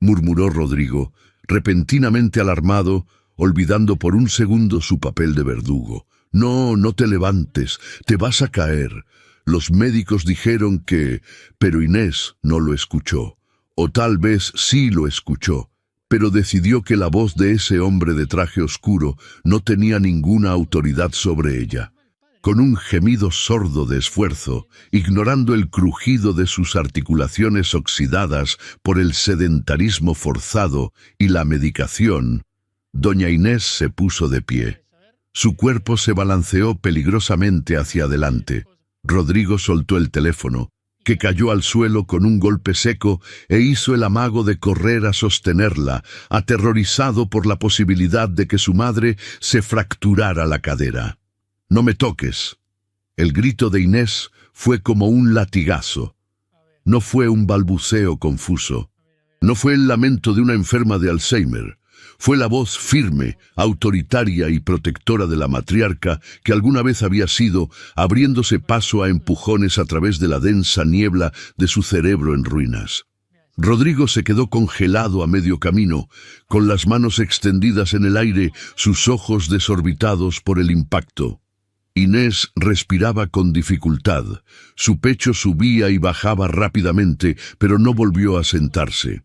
murmuró Rodrigo, repentinamente alarmado, olvidando por un segundo su papel de verdugo. «No, no te levantes, te vas a caer. Los médicos dijeron que...». Pero Inés no lo escuchó, o tal vez sí lo escuchó, pero decidió que la voz de ese hombre de traje oscuro no tenía ninguna autoridad sobre ella. Con un gemido sordo de esfuerzo, ignorando el crujido de sus articulaciones oxidadas por el sedentarismo forzado y la medicación, doña Inés se puso de pie. Su cuerpo se balanceó peligrosamente hacia adelante. Rodrigo soltó el teléfono, que cayó al suelo con un golpe seco, e hizo el amago de correr a sostenerla, aterrorizado por la posibilidad de que su madre se fracturara la cadera. «No me toques». El grito de Inés fue como un latigazo. No fue un balbuceo confuso. No fue el lamento de una enferma de Alzheimer. Fue la voz firme, autoritaria y protectora de la matriarca que alguna vez había sido, abriéndose paso a empujones a través de la densa niebla de su cerebro en ruinas. Rodrigo se quedó congelado a medio camino, con las manos extendidas en el aire, sus ojos desorbitados por el impacto. Inés respiraba con dificultad. Su pecho subía y bajaba rápidamente, pero no volvió a sentarse.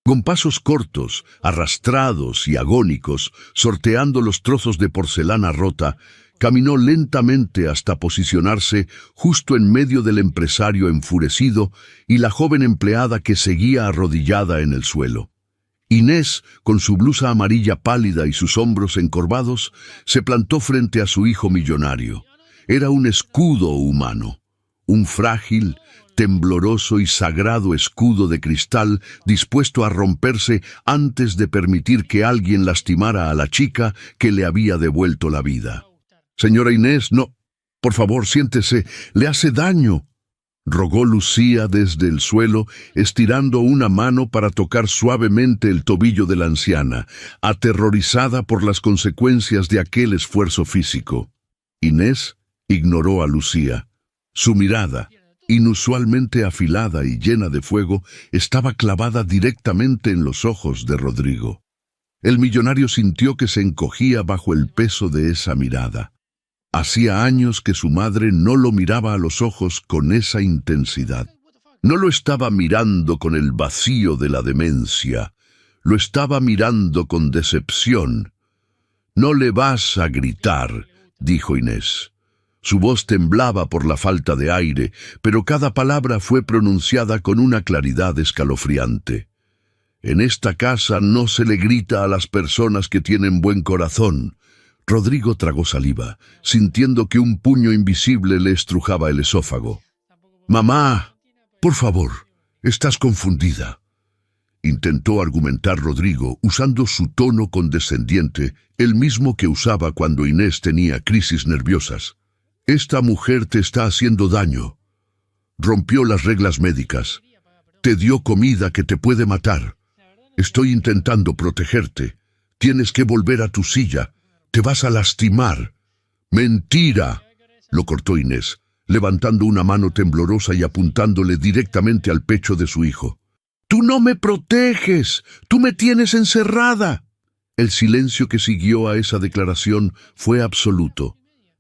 Con pasos cortos, arrastrados y agónicos, sorteando los trozos de porcelana rota, caminó lentamente hasta posicionarse justo en medio del empresario enfurecido y la joven empleada que seguía arrodillada en el suelo. Inés, con su blusa amarilla pálida y sus hombros encorvados, se plantó frente a su hijo millonario. Era un escudo humano, un frágil, tembloroso y sagrado escudo de cristal dispuesto a romperse antes de permitir que alguien lastimara a la chica que le había devuelto la vida. «Señora Inés, no, por favor, siéntese, le hace daño», rogó Lucía desde el suelo, estirando una mano para tocar suavemente el tobillo de la anciana, aterrorizada por las consecuencias de aquel esfuerzo físico. Inés ignoró a Lucía. Su mirada, inusualmente afilada y llena de fuego, estaba clavada directamente en los ojos de Rodrigo. El millonario sintió que se encogía bajo el peso de esa mirada. Hacía años que su madre no lo miraba a los ojos con esa intensidad. No lo estaba mirando con el vacío de la demencia, lo estaba mirando con decepción. «No le vas a gritar», dijo Inés. Su voz temblaba por la falta de aire, pero cada palabra fue pronunciada con una claridad escalofriante. «En esta casa no se le grita a las personas que tienen buen corazón». Rodrigo tragó saliva, sintiendo que un puño invisible le estrujaba el esófago. «Mamá, por favor, estás confundida», intentó argumentar Rodrigo usando su tono condescendiente, el mismo que usaba cuando Inés tenía crisis nerviosas. «Esta mujer te está haciendo daño. Rompió las reglas médicas. Te dio comida que te puede matar. Estoy intentando protegerte. Tienes que volver a tu silla. Te vas a lastimar». «¡Mentira!», lo cortó Inés, levantando una mano temblorosa y apuntándole directamente al pecho de su hijo. «¡Tú no me proteges! ¡Tú me tienes encerrada!». El silencio que siguió a esa declaración fue absoluto.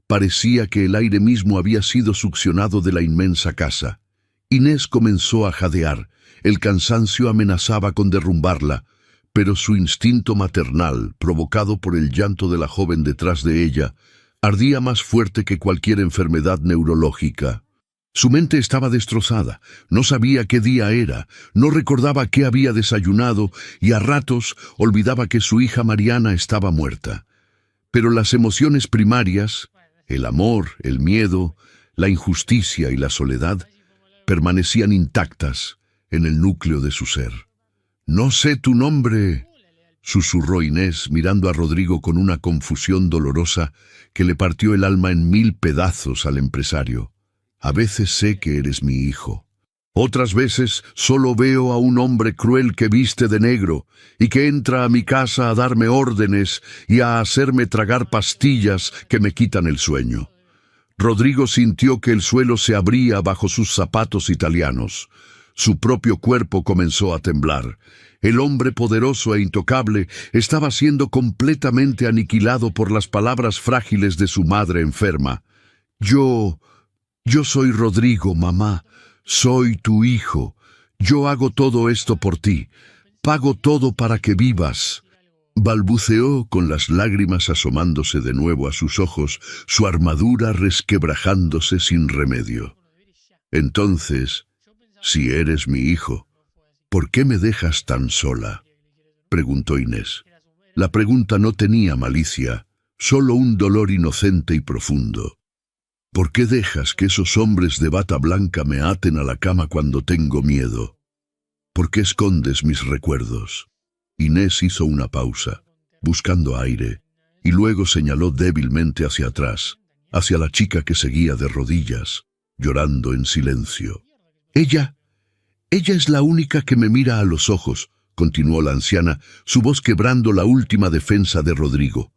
Parecía que el aire mismo había sido succionado de la inmensa casa. Inés comenzó a jadear. El cansancio amenazaba con derrumbarla, pero su instinto maternal, provocado por el llanto de la joven detrás de ella, ardía más fuerte que cualquier enfermedad neurológica. Su mente estaba destrozada, no sabía qué día era, no recordaba qué había desayunado y a ratos olvidaba que su hija Mariana estaba muerta. Pero las emociones primarias, el amor, el miedo, la injusticia y la soledad, permanecían intactas en el núcleo de su ser. «No sé tu nombre», susurró Inés mirando a Rodrigo con una confusión dolorosa que le partió el alma en 1000 pedazos al empresario. «A veces sé que eres mi hijo. Otras veces solo veo a un hombre cruel que viste de negro y que entra a mi casa a darme órdenes y a hacerme tragar pastillas que me quitan el sueño». Rodrigo sintió que el suelo se abría bajo sus zapatos italianos. Su propio cuerpo comenzó a temblar. El hombre poderoso e intocable estaba siendo completamente aniquilado por las palabras frágiles de su madre enferma. Yo soy Rodrigo, mamá. Soy tu hijo. Yo hago todo esto por ti. Pago todo para que vivas». Balbuceó con las lágrimas asomándose de nuevo a sus ojos, su armadura resquebrajándose sin remedio. «Entonces, si eres mi hijo, ¿por qué me dejas tan sola?», preguntó Inés. La pregunta no tenía malicia, solo un dolor inocente y profundo. «¿Por qué dejas que esos hombres de bata blanca me aten a la cama cuando tengo miedo? ¿Por qué escondes mis recuerdos?». Inés hizo una pausa, buscando aire, y luego señaló débilmente hacia atrás, hacia la chica que seguía de rodillas, llorando en silencio. Ella es la única que me mira a los ojos», continuó la anciana, su voz quebrando la última defensa de Rodrigo.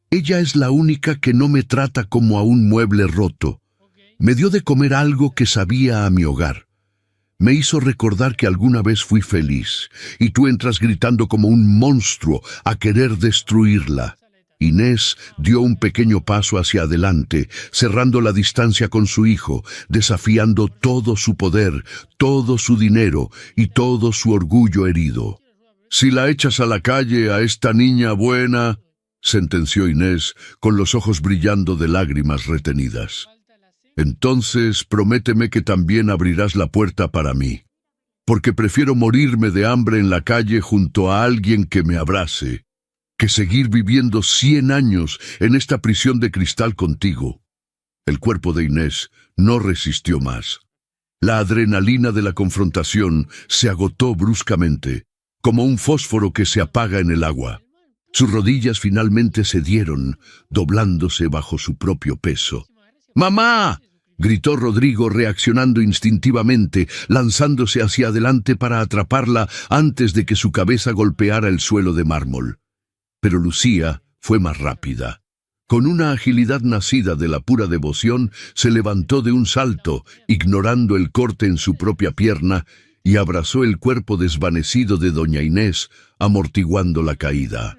«Ella es la única que no me trata como a un mueble roto. Me dio de comer algo que sabía a mi hogar. Me hizo recordar que alguna vez fui feliz, y tú entras gritando como un monstruo a querer destruirla». Inés dio un pequeño paso hacia adelante, cerrando la distancia con su hijo, desafiando todo su poder, todo su dinero y todo su orgullo herido. «Si la echas a la calle a esta niña buena», sentenció Inés, con los ojos brillando de lágrimas retenidas, «entonces prométeme que también abrirás la puerta para mí, porque prefiero morirme de hambre en la calle junto a alguien que me abrace, que seguir viviendo 100 años en esta prisión de cristal contigo». El cuerpo de Inés no resistió más. La adrenalina de la confrontación se agotó bruscamente, como un fósforo que se apaga en el agua. Sus rodillas finalmente cedieron, doblándose bajo su propio peso. «¡Mamá!», gritó Rodrigo, reaccionando instintivamente, lanzándose hacia adelante para atraparla antes de que su cabeza golpeara el suelo de mármol. Pero Lucía fue más rápida. Con una agilidad nacida de la pura devoción, se levantó de un salto, ignorando el corte en su propia pierna, y abrazó el cuerpo desvanecido de doña Inés, amortiguando la caída.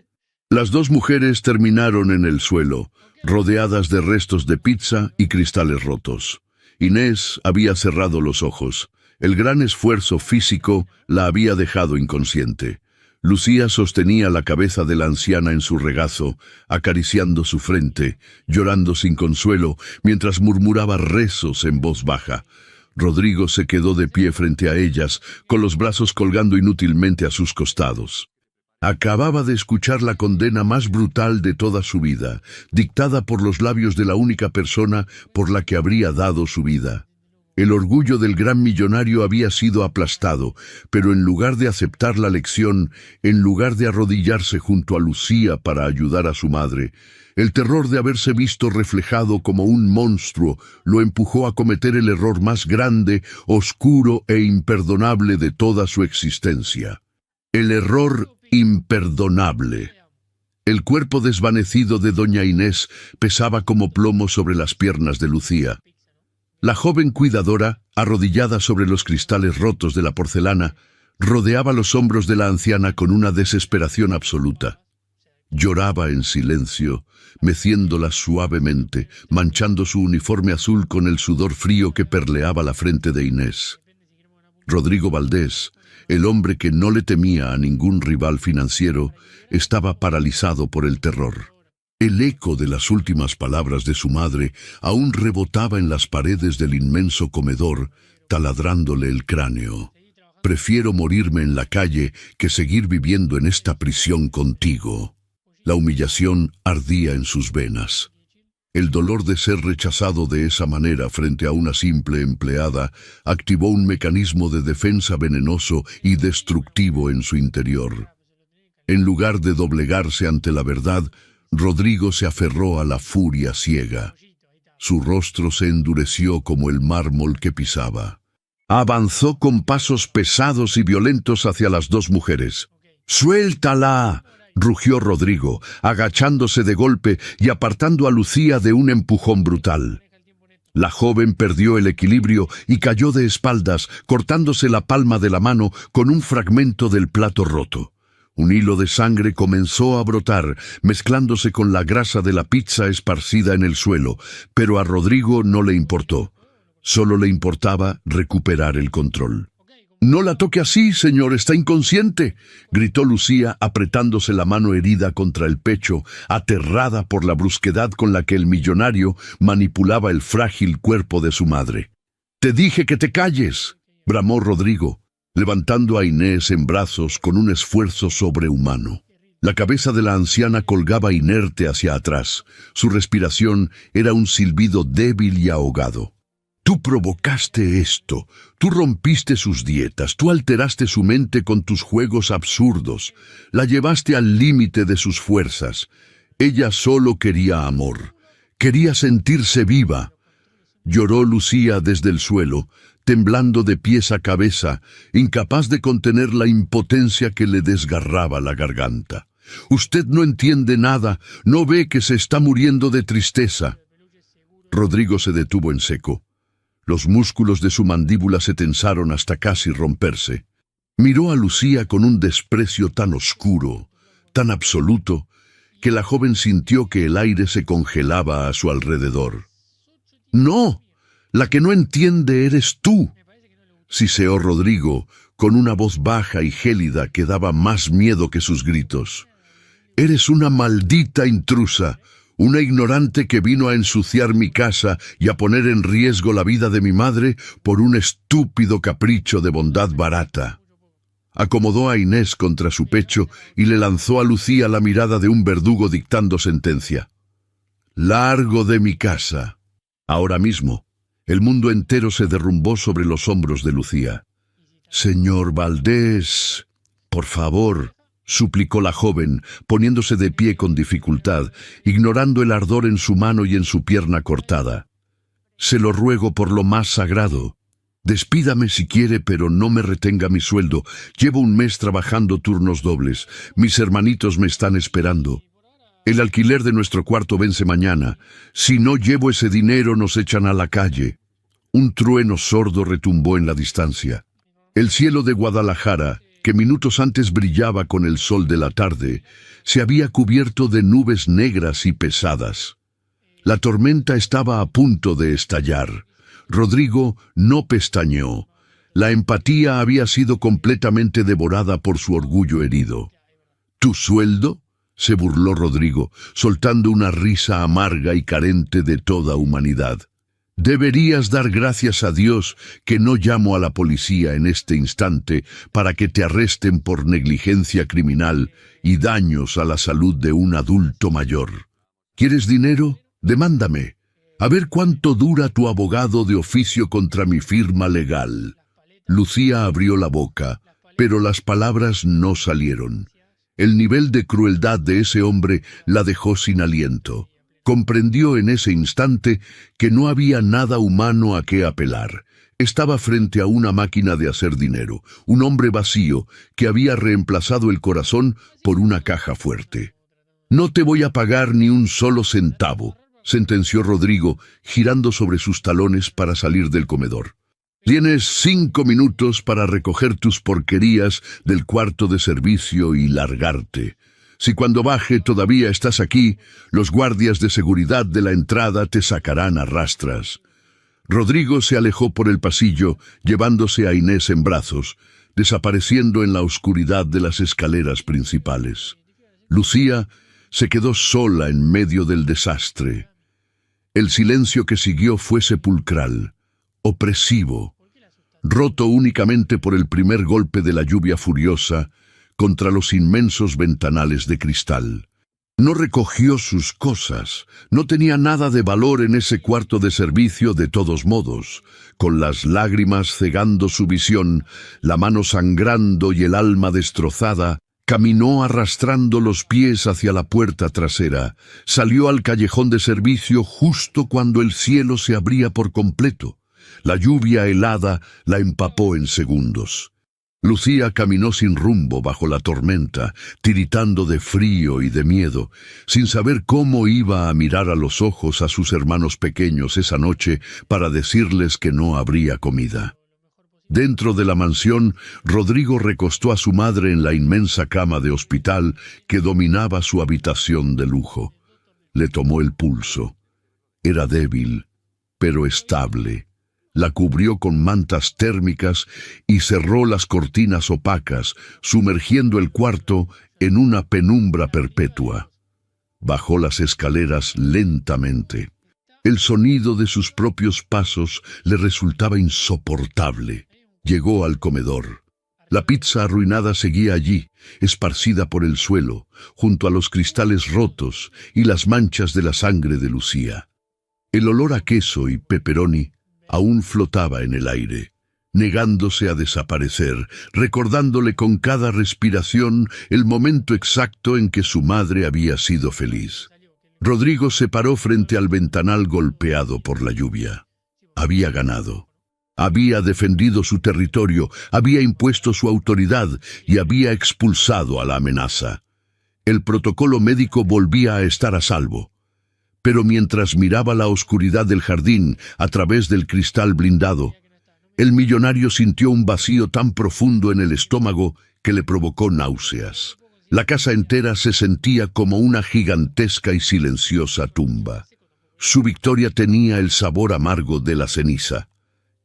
Las dos mujeres terminaron en el suelo, rodeadas de restos de pizza y cristales rotos. Inés había cerrado los ojos. El gran esfuerzo físico la había dejado inconsciente. Lucía sostenía la cabeza de la anciana en su regazo, acariciando su frente, llorando sin consuelo, mientras murmuraba rezos en voz baja. Rodrigo se quedó de pie frente a ellas, con los brazos colgando inútilmente a sus costados. Acababa de escuchar la condena más brutal de toda su vida, dictada por los labios de la única persona por la que habría dado su vida. El orgullo del gran millonario había sido aplastado, pero en lugar de aceptar la lección, en lugar de arrodillarse junto a Lucía para ayudar a su madre, el terror de haberse visto reflejado como un monstruo lo empujó a cometer el error más grande, oscuro e imperdonable de toda su existencia. El error imperdonable. El cuerpo desvanecido de doña Inés pesaba como plomo sobre las piernas de Lucía. La joven cuidadora, arrodillada sobre los cristales rotos de la porcelana, rodeaba los hombros de la anciana con una desesperación absoluta. Lloraba en silencio, meciéndola suavemente, manchando su uniforme azul con el sudor frío que perleaba la frente de Inés. Rodrigo Valdés, el hombre que no le temía a ningún rival financiero, estaba paralizado por el terror. El eco de las últimas palabras de su madre aún rebotaba en las paredes del inmenso comedor, taladrándole el cráneo. Prefiero morirme en la calle que seguir viviendo en esta prisión contigo. La humillación ardía en sus venas. El dolor de ser rechazado de esa manera frente a una simple empleada activó un mecanismo de defensa venenoso y destructivo en su interior. En lugar de doblegarse ante la verdad, Rodrigo se aferró a la furia ciega. Su rostro se endureció como el mármol que pisaba. Avanzó con pasos pesados y violentos hacia las dos mujeres. ¡Suéltala!, rugió Rodrigo, agachándose de golpe y apartando a Lucía de un empujón brutal. La joven perdió el equilibrio y cayó de espaldas, cortándose la palma de la mano con un fragmento del plato roto. Un hilo de sangre comenzó a brotar, mezclándose con la grasa de la pizza esparcida en el suelo, pero a Rodrigo no le importó. Solo le importaba recuperar el control. «No la toque así, señor, está inconsciente», gritó Lucía, apretándose la mano herida contra el pecho, aterrada por la brusquedad con la que el millonario manipulaba el frágil cuerpo de su madre. «Te dije que te calles», bramó Rodrigo, levantando a Inés en brazos con un esfuerzo sobrehumano. La cabeza de la anciana colgaba inerte hacia atrás. Su respiración era un silbido débil y ahogado. «Tú provocaste esto, tú rompiste sus dietas, tú alteraste su mente con tus juegos absurdos, la llevaste al límite de sus fuerzas. Ella solo quería amor, quería sentirse viva». Lloró Lucía desde el suelo, temblando de pies a cabeza, incapaz de contener la impotencia que le desgarraba la garganta. «Usted no entiende nada, no ve que se está muriendo de tristeza». Rodrigo se detuvo en seco. Los músculos de su mandíbula se tensaron hasta casi romperse. Miró a Lucía con un desprecio tan oscuro, tan absoluto, que la joven sintió que el aire se congelaba a su alrededor. «No, la que no entiende eres tú», siseó Rodrigo con una voz baja y gélida que daba más miedo que sus gritos. «Eres una maldita intrusa, una ignorante que vino a ensuciar mi casa y a poner en riesgo la vida de mi madre por un estúpido capricho de bondad barata». Acomodó a Inés contra su pecho y le lanzó a Lucía la mirada de un verdugo dictando sentencia. «Largo de mi casa». Ahora mismo, el mundo entero se derrumbó sobre los hombros de Lucía. «Señor Valdés, por favor», suplicó la joven, poniéndose de pie con dificultad, ignorando el ardor en su mano y en su pierna cortada. «Se lo ruego por lo más sagrado. Despídame si quiere, pero no me retenga mi sueldo. Llevo un mes trabajando turnos dobles. Mis hermanitos me están esperando». El alquiler de nuestro cuarto vence mañana. Si no llevo ese dinero, nos echan a la calle. Un trueno sordo retumbó en la distancia. El cielo de Guadalajara, que minutos antes brillaba con el sol de la tarde, se había cubierto de nubes negras y pesadas. La tormenta estaba a punto de estallar. Rodrigo no pestañeó. La empatía había sido completamente devorada por su orgullo herido. ¿Tu sueldo?, se burló Rodrigo, soltando una risa amarga y carente de toda humanidad. Deberías dar gracias a Dios que no llamo a la policía en este instante para que te arresten por negligencia criminal y daños a la salud de un adulto mayor. ¿Quieres dinero? Demándame. A ver cuánto dura tu abogado de oficio contra mi firma legal. Lucía abrió la boca, pero las palabras no salieron. El nivel de crueldad de ese hombre la dejó sin aliento. Comprendió en ese instante que no había nada humano a qué apelar. Estaba frente a una máquina de hacer dinero, un hombre vacío que había reemplazado el corazón por una caja fuerte. «No te voy a pagar ni un solo centavo», sentenció Rodrigo, girando sobre sus talones para salir del comedor. «Tienes 5 minutos para recoger tus porquerías del cuarto de servicio y largarte. Si cuando baje todavía estás aquí, los guardias de seguridad de la entrada te sacarán a rastras». Rodrigo se alejó por el pasillo, llevándose a Inés en brazos, desapareciendo en la oscuridad de las escaleras principales. Lucía se quedó sola en medio del desastre. El silencio que siguió fue sepulcral, opresivo, roto únicamente por el primer golpe de la lluvia furiosa contra los inmensos ventanales de cristal. No recogió sus cosas, no tenía nada de valor en ese cuarto de servicio de todos modos. Con las lágrimas cegando su visión, la mano sangrando y el alma destrozada, caminó arrastrando los pies hacia la puerta trasera. Salió al callejón de servicio justo cuando el cielo se abría por completo. La lluvia helada la empapó en segundos. Lucía caminó sin rumbo bajo la tormenta, tiritando de frío y de miedo, sin saber cómo iba a mirar a los ojos a sus hermanos pequeños esa noche para decirles que no habría comida. Dentro de la mansión, Rodrigo recostó a su madre en la inmensa cama de hospital que dominaba su habitación de lujo. Le tomó el pulso. Era débil, pero estable. La cubrió con mantas térmicas y cerró las cortinas opacas, sumergiendo el cuarto en una penumbra perpetua. Bajó las escaleras lentamente. El sonido de sus propios pasos le resultaba insoportable. Llegó al comedor. La pizza arruinada seguía allí, esparcida por el suelo, junto a los cristales rotos y las manchas de la sangre de Lucía. El olor a queso y pepperoni aún flotaba en el aire, negándose a desaparecer, recordándole con cada respiración el momento exacto en que su madre había sido feliz. Rodrigo se paró frente al ventanal golpeado por la lluvia. Había ganado. Había defendido su territorio, había impuesto su autoridad y había expulsado a la amenaza. El protocolo médico volvía a estar a salvo. Pero mientras miraba la oscuridad del jardín a través del cristal blindado, el millonario sintió un vacío tan profundo en el estómago que le provocó náuseas. La casa entera se sentía como una gigantesca y silenciosa tumba. Su victoria tenía el sabor amargo de la ceniza.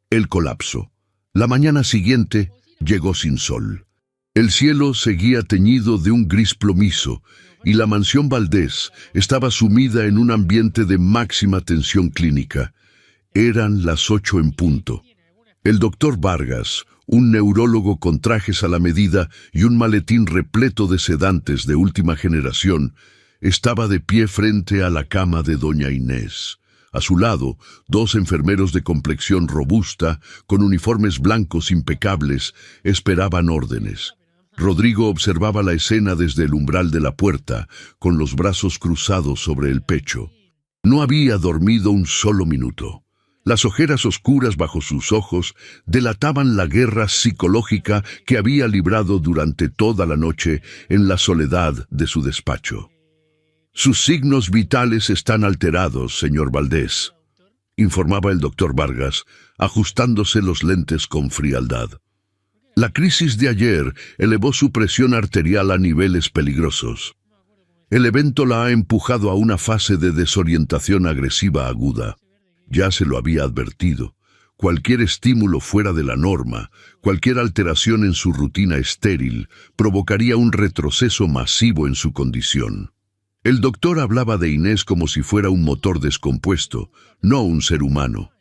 El colapso. La mañana siguiente llegó sin sol. El cielo seguía teñido de un gris plomizo, y la mansión Valdés estaba sumida en un ambiente de máxima tensión clínica. Eran las 8 en punto. El doctor Vargas, un neurólogo con trajes a la medida y un maletín repleto de sedantes de última generación, estaba de pie frente a la cama de doña Inés. A su lado, 2 enfermeros de complexión robusta, con uniformes blancos impecables, esperaban órdenes. Rodrigo observaba la escena desde el umbral de la puerta, con los brazos cruzados sobre el pecho. No había dormido un solo minuto. Las ojeras oscuras bajo sus ojos delataban la guerra psicológica que había librado durante toda la noche en la soledad de su despacho. Sus signos vitales están alterados, señor Valdés, informaba el doctor Vargas, ajustándose los lentes con frialdad. La crisis de ayer elevó su presión arterial a niveles peligrosos. El evento la ha empujado a una fase de desorientación agresiva aguda. Ya se lo había advertido. Cualquier estímulo fuera de la norma, cualquier alteración en su rutina estéril, provocaría un retroceso masivo en su condición. El doctor hablaba de Inés como si fuera un motor descompuesto, no un ser humano.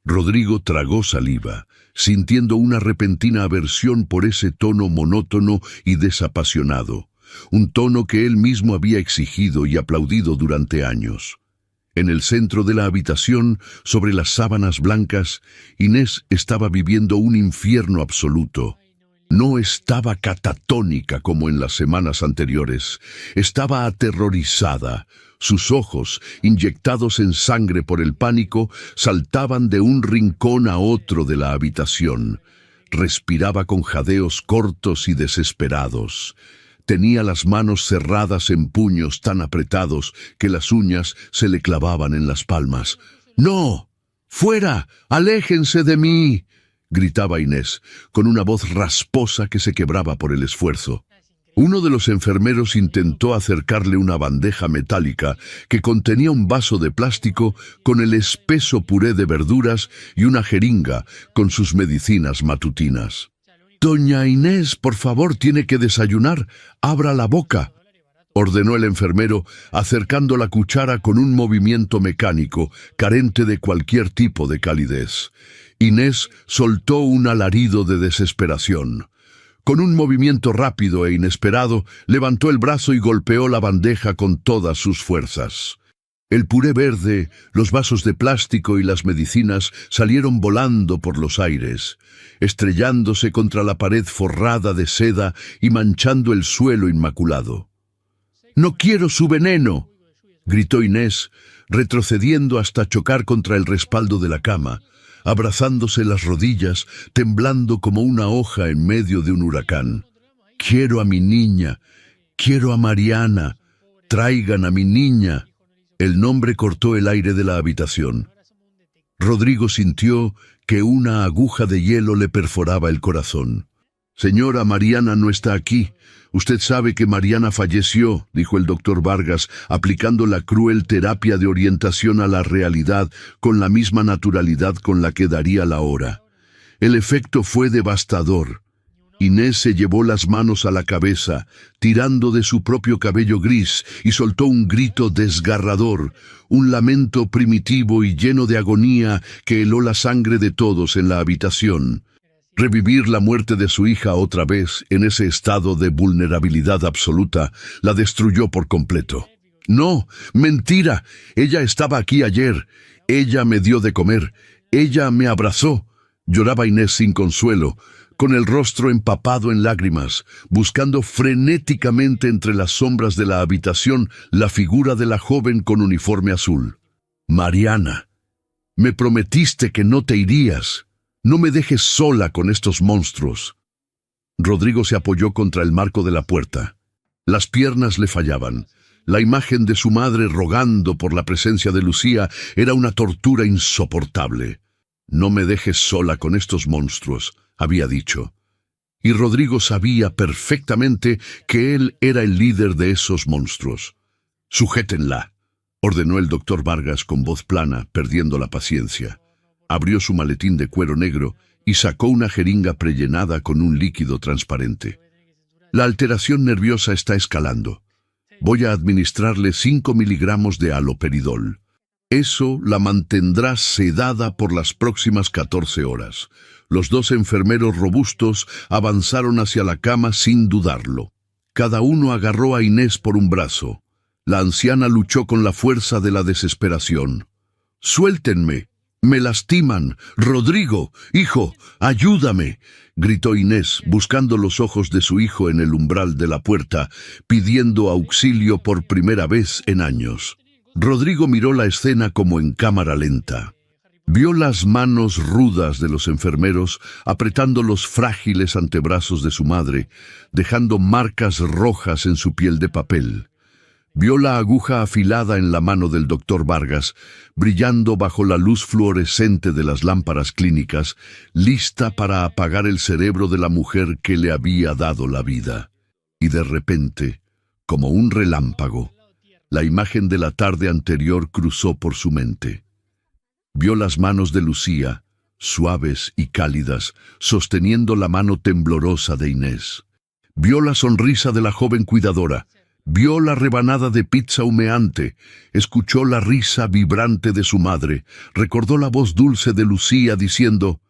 Rodrigo tragó saliva, sintiendo una repentina aversión por ese tono monótono y desapasionado, un tono que él mismo había exigido y aplaudido durante años. En el centro de la habitación, sobre las sábanas blancas, Inés estaba viviendo un infierno absoluto. No estaba catatónica como en las semanas anteriores, estaba aterrorizada. Sus ojos, inyectados en sangre por el pánico, saltaban de un rincón a otro de la habitación. Respiraba con jadeos cortos y desesperados. Tenía las manos cerradas en puños tan apretados que las uñas se le clavaban en las palmas. ¡No! ¡Fuera! ¡Aléjense de mí!, gritaba Inés, con una voz rasposa que se quebraba por el esfuerzo. Uno de los enfermeros intentó acercarle una bandeja metálica que contenía un vaso de plástico con el espeso puré de verduras y una jeringa con sus medicinas matutinas. «Doña Inés, por favor, tiene que desayunar. Abra la boca», ordenó el enfermero, acercando la cuchara con un movimiento mecánico, carente de cualquier tipo de calidez. Inés soltó un alarido de desesperación. Con un movimiento rápido e inesperado, levantó el brazo y golpeó la bandeja con todas sus fuerzas. El puré verde, los vasos de plástico y las medicinas salieron volando por los aires, estrellándose contra la pared forrada de seda y manchando el suelo inmaculado. «¡No quiero su veneno!», gritó Inés, retrocediendo hasta chocar contra el respaldo de la cama, abrazándose las rodillas, temblando como una hoja en medio de un huracán. «¡Quiero a mi niña! ¡Quiero a Mariana! ¡Traigan a mi niña!». El nombre cortó el aire de la habitación. Rodrigo sintió que una aguja de hielo le perforaba el corazón. «Señora, Mariana no está aquí. Usted sabe que Mariana falleció», dijo el doctor Vargas, aplicando la cruel terapia de orientación a la realidad con la misma naturalidad con la que daría la hora. El efecto fue devastador. Inés se llevó las manos a la cabeza, tirando de su propio cabello gris, y soltó un grito desgarrador, un lamento primitivo y lleno de agonía que heló la sangre de todos en la habitación. Revivir la muerte de su hija otra vez, en ese estado de vulnerabilidad absoluta, la destruyó por completo. «No, mentira. Ella estaba aquí ayer. Ella me dio de comer. Ella me abrazó», lloraba Inés sin consuelo, con el rostro empapado en lágrimas, buscando frenéticamente entre las sombras de la habitación la figura de la joven con uniforme azul. «Mariana, me prometiste que no te irías. No me dejes sola con estos monstruos». Rodrigo se apoyó contra el marco de la puerta. Las piernas le fallaban. La imagen de su madre rogando por la presencia de Lucía era una tortura insoportable. «No¡me dejes sola con estos monstruos», había dicho. Y Rodrigo sabía perfectamente que él era el líder de esos monstruos. «Sujétenla», ordenó el doctor Vargas con voz plana, perdiendo la paciencia. Abrió su maletín de cuero negro y sacó una jeringa prellenada con un líquido transparente. «La alteración nerviosa está escalando. Voy a administrarle 5 miligramos de haloperidol. Eso la mantendrá sedada por las próximas 14 horas. Los 2 enfermeros robustos avanzaron hacia la cama sin dudarlo. Cada uno agarró a Inés por un brazo. La anciana luchó con la fuerza de la desesperación. «¡Suéltenme! ¡Me lastiman! ¡Rodrigo! ¡Hijo! ¡Ayúdame!», gritó Inés, buscando los ojos de su hijo en el umbral de la puerta, pidiendo auxilio por primera vez en años. Rodrigo miró la escena como en cámara lenta. Vio las manos rudas de los enfermeros apretando los frágiles antebrazos de su madre, dejando marcas rojas en su piel de papel. Vio la aguja afilada en la mano del doctor Vargas, brillando bajo la luz fluorescente de las lámparas clínicas, lista para apagar el cerebro de la mujer que le había dado la vida. Y de repente, como un relámpago, la imagen de la tarde anterior cruzó por su mente. Vio las manos de Lucía, suaves y cálidas, sosteniendo la mano temblorosa de Inés. Vio la sonrisa de la joven cuidadora, vio la rebanada de pizza humeante, escuchó la risa vibrante de su madre, recordó la voz dulce de Lucía diciendo: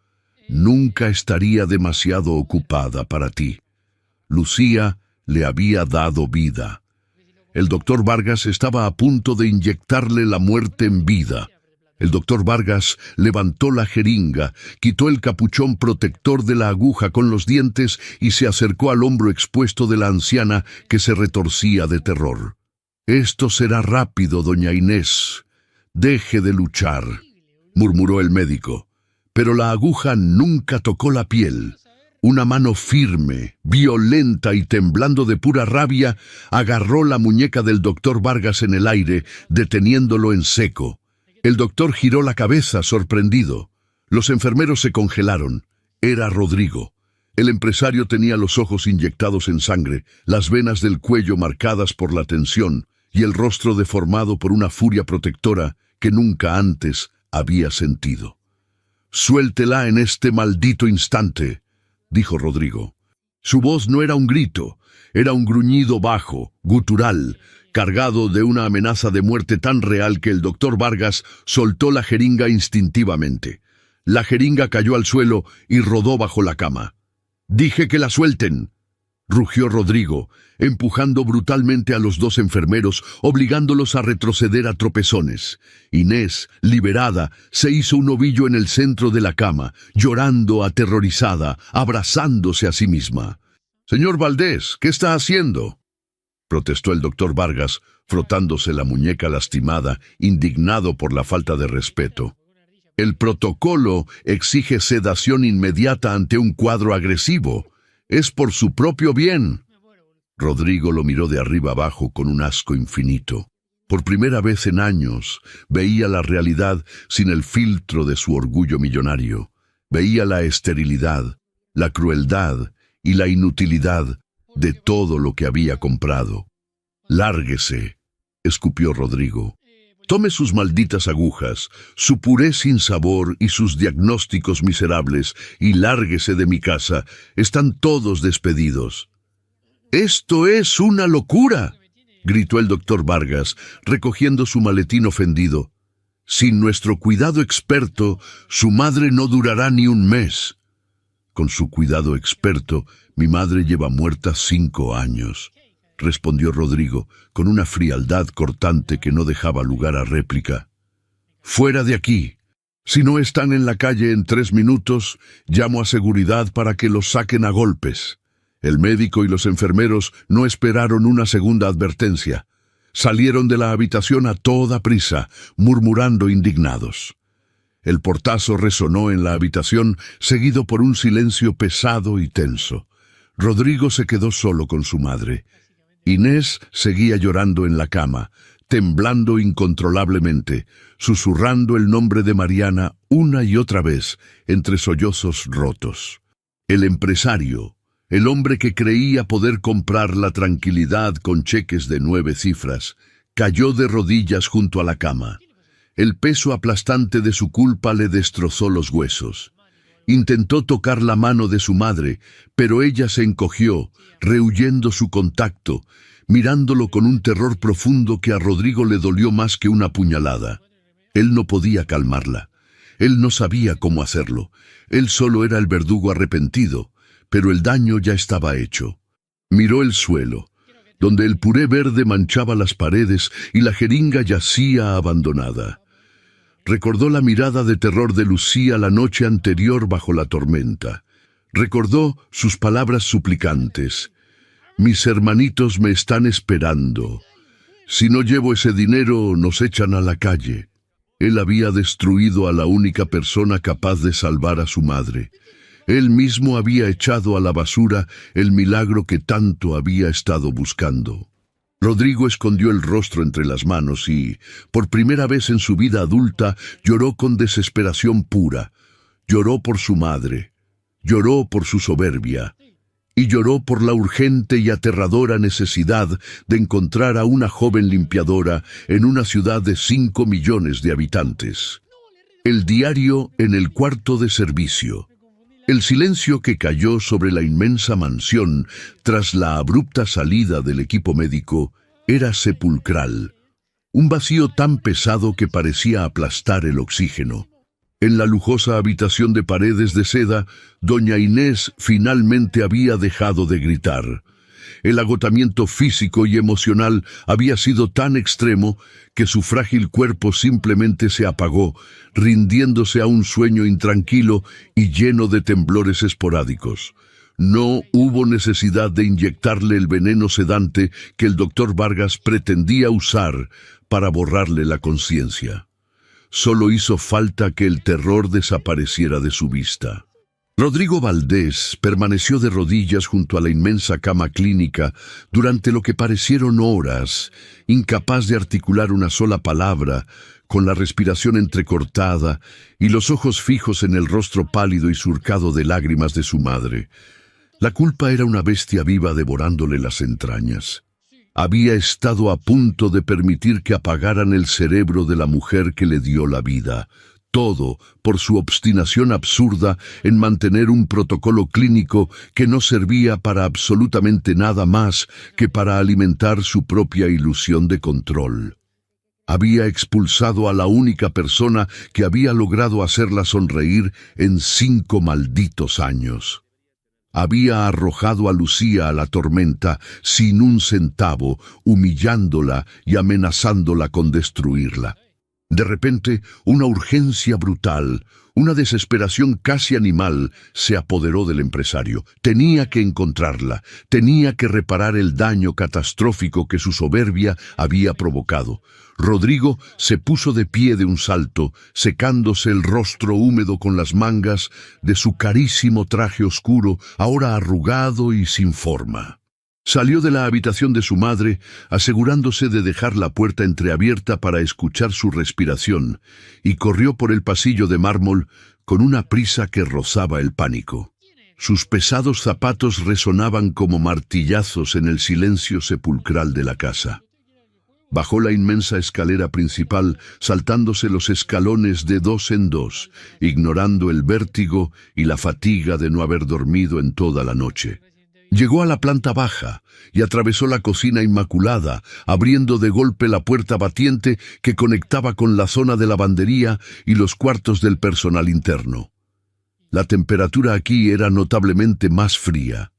«Nunca estaría demasiado ocupada para ti». Lucía le había dado vida. El doctor Vargas estaba a punto de inyectarle la muerte en vida. El doctor Vargas levantó la jeringa, quitó el capuchón protector de la aguja con los dientes y se acercó al hombro expuesto de la anciana que se retorcía de terror. «Esto será rápido, doña Inés. Deje de luchar», murmuró el médico. Pero la aguja nunca tocó la piel. Una mano firme, violenta y temblando de pura rabia, agarró la muñeca del doctor Vargas en el aire, deteniéndolo en seco. El doctor giró la cabeza, sorprendido. Los enfermeros se congelaron. Era Rodrigo. El empresario tenía los ojos inyectados en sangre, las venas del cuello marcadas por la tensión y el rostro deformado por una furia protectora que nunca antes había sentido. «Suéltela en este maldito instante», dijo Rodrigo. Su voz no era un grito, era un gruñido bajo, gutural, cargado de una amenaza de muerte tan real que el doctor Vargas soltó la jeringa instintivamente. La jeringa cayó al suelo y rodó bajo la cama. «Dije que la suelten», rugió Rodrigo, empujando brutalmente a los dos enfermeros, obligándolos a retroceder a tropezones. Inés, liberada, se hizo un ovillo en el centro de la cama, llorando aterrorizada, abrazándose a sí misma. «Señor Valdés, ¿qué está haciendo?», protestó el doctor Vargas, frotándose la muñeca lastimada, indignado por la falta de respeto. «El protocolo exige sedación inmediata ante un cuadro agresivo. Es por su propio bien». Rodrigo lo miró de arriba abajo con un asco infinito. Por primera vez en años, veía la realidad sin el filtro de su orgullo millonario. Veía la esterilidad, la crueldad y la inutilidad de todo lo que había comprado. «Lárguese», escupió Rodrigo. «Tome sus malditas agujas, su puré sin sabor y sus diagnósticos miserables, y lárguese de mi casa. Están todos despedidos». «¡Esto es una locura!», gritó el doctor Vargas, recogiendo su maletín ofendido. «Sin nuestro cuidado experto, su madre no durará ni un mes». «Con su cuidado experto, mi madre lleva muerta 5 años», respondió Rodrigo, con una frialdad cortante que no dejaba lugar a réplica. «Fuera de aquí. Si no están en la calle en 3 minutos, llamo a seguridad para que los saquen a golpes». El médico y los enfermeros no esperaron una segunda advertencia. Salieron de la habitación a toda prisa, murmurando indignados. El portazo resonó en la habitación, seguido por un silencio pesado y tenso. Rodrigo se quedó solo con su madre. Inés seguía llorando en la cama, temblando incontrolablemente, susurrando el nombre de Mariana una y otra vez, entre sollozos rotos. El empresario, el hombre que creía poder comprar la tranquilidad con cheques de 9 cifras, cayó de rodillas junto a la cama. El peso aplastante de su culpa le destrozó los huesos. Intentó tocar la mano de su madre, pero ella se encogió, rehuyendo su contacto, mirándolo con un terror profundo que a Rodrigo le dolió más que una puñalada. Él no podía calmarla. Él no sabía cómo hacerlo. Él solo era el verdugo arrepentido, pero el daño ya estaba hecho. Miró el suelo, donde el puré verde manchaba las paredes y la jeringa yacía abandonada. Recordó la mirada de terror de Lucía la noche anterior bajo la tormenta. Recordó sus palabras suplicantes. «Mis hermanitos me están esperando. Si no llevo ese dinero, nos echan a la calle». Él había destruido a la única persona capaz de salvar a su madre. Él mismo había echado a la basura el milagro que tanto había estado buscando. Rodrigo escondió el rostro entre las manos y, por primera vez en su vida adulta, lloró con desesperación pura. Lloró por su madre, lloró por su soberbia, y lloró por la urgente y aterradora necesidad de encontrar a una joven limpiadora en una ciudad de 5 millones de habitantes. El diario en el cuarto de servicio. El silencio que cayó sobre la inmensa mansión tras la abrupta salida del equipo médico era sepulcral. Un vacío tan pesado que parecía aplastar el oxígeno. En la lujosa habitación de paredes de seda, doña Inés finalmente había dejado de gritar. El agotamiento físico y emocional había sido tan extremo que su frágil cuerpo simplemente se apagó, rindiéndose a un sueño intranquilo y lleno de temblores esporádicos. No hubo necesidad de inyectarle el veneno sedante que el doctor Vargas pretendía usar para borrarle la conciencia. Solo hizo falta que el terror desapareciera de su vista. Rodrigo Valdés permaneció de rodillas junto a la inmensa cama clínica durante lo que parecieron horas, incapaz de articular una sola palabra, con la respiración entrecortada y los ojos fijos en el rostro pálido y surcado de lágrimas de su madre. La culpa era una bestia viva devorándole las entrañas. Había estado a punto de permitir que apagaran el cerebro de la mujer que le dio la vida. Todo por su obstinación absurda en mantener un protocolo clínico que no servía para absolutamente nada más que para alimentar su propia ilusión de control. Había expulsado a la única persona que había logrado hacerla sonreír en 5 malditos años. Había arrojado a Lucía a la tormenta sin un centavo, humillándola y amenazándola con destruirla. De repente, una urgencia brutal, una desesperación casi animal, se apoderó del empresario. Tenía que encontrarla, tenía que reparar el daño catastrófico que su soberbia había provocado. Rodrigo se puso de pie de un salto, secándose el rostro húmedo con las mangas de su carísimo traje oscuro, ahora arrugado y sin forma. Salió de la habitación de su madre, asegurándose de dejar la puerta entreabierta para escuchar su respiración, y corrió por el pasillo de mármol con una prisa que rozaba el pánico. Sus pesados zapatos resonaban como martillazos en el silencio sepulcral de la casa. Bajó la inmensa escalera principal, saltándose los escalones de 2 en 2, ignorando el vértigo y la fatiga de no haber dormido en toda la noche. Llegó a la planta baja y atravesó la cocina inmaculada, abriendo de golpe la puerta batiente que conectaba con la zona de lavandería y los cuartos del personal interno. La temperatura aquí era notablemente más fría.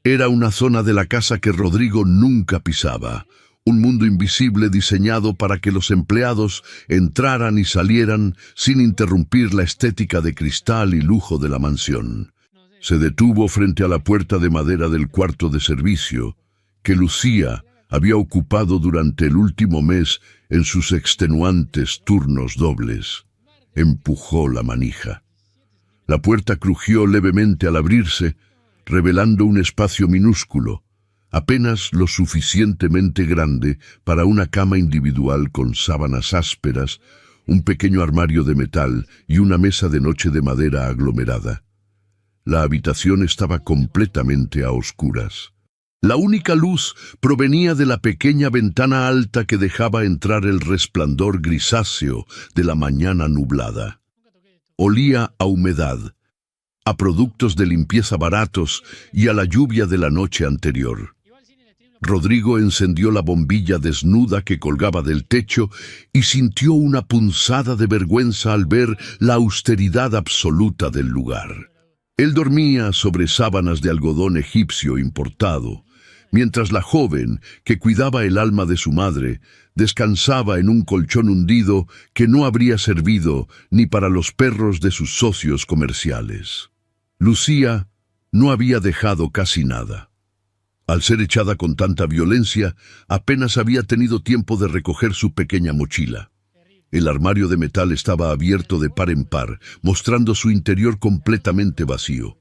Era una zona de la casa que Rodrigo nunca pisaba, un mundo invisible diseñado para que los empleados entraran y salieran sin interrumpir la estética de cristal y lujo de la mansión. Se detuvo frente a la puerta de madera del cuarto de servicio, que Lucía había ocupado durante el último mes en sus extenuantes turnos dobles. Empujó la manija. La puerta crujió levemente al abrirse, revelando un espacio minúsculo, apenas lo suficientemente grande para una cama individual con sábanas ásperas, un pequeño armario de metal y una mesa de noche de madera aglomerada. La habitación estaba completamente a oscuras. La única luz provenía de la pequeña ventana alta que dejaba entrar el resplandor grisáceo de la mañana nublada. Olía a humedad, a productos de limpieza baratos y a la lluvia de la noche anterior. Rodrigo encendió la bombilla desnuda que colgaba del techo y sintió una punzada de vergüenza al ver la austeridad absoluta del lugar. Él dormía sobre sábanas de algodón egipcio importado, mientras la joven, que cuidaba el alma de su madre, descansaba en un colchón hundido que no habría servido ni para los perros de sus socios comerciales. Lucía no había dejado casi nada. Al ser echada con tanta violencia, apenas había tenido tiempo de recoger su pequeña mochila. El armario de metal estaba abierto de par en par, mostrando su interior completamente vacío.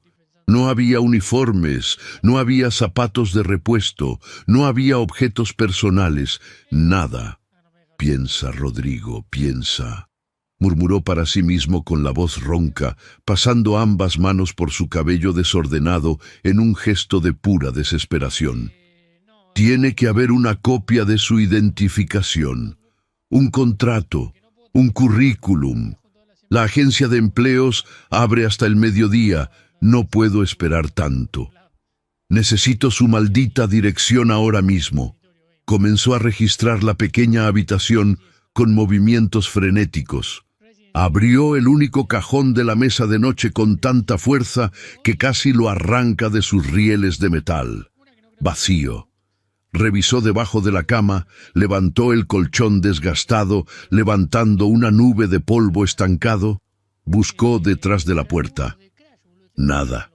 No había uniformes, no había zapatos de repuesto, no había objetos personales, nada. Piensa, Rodrigo, piensa, murmuró para sí mismo con la voz ronca, pasando ambas manos por su cabello desordenado en un gesto de pura desesperación. Tiene que haber una copia de su identificación, un contrato, un currículum. La agencia de empleos abre hasta el mediodía. No puedo esperar tanto. Necesito su maldita dirección ahora mismo. Comenzó a registrar la pequeña habitación con movimientos frenéticos. Abrió el único cajón de la mesa de noche con tanta fuerza que casi lo arranca de sus rieles de metal. Vacío. Revisó debajo de la cama, levantó el colchón desgastado, levantando una nube de polvo estancado. Buscó detrás de la puerta. Nada.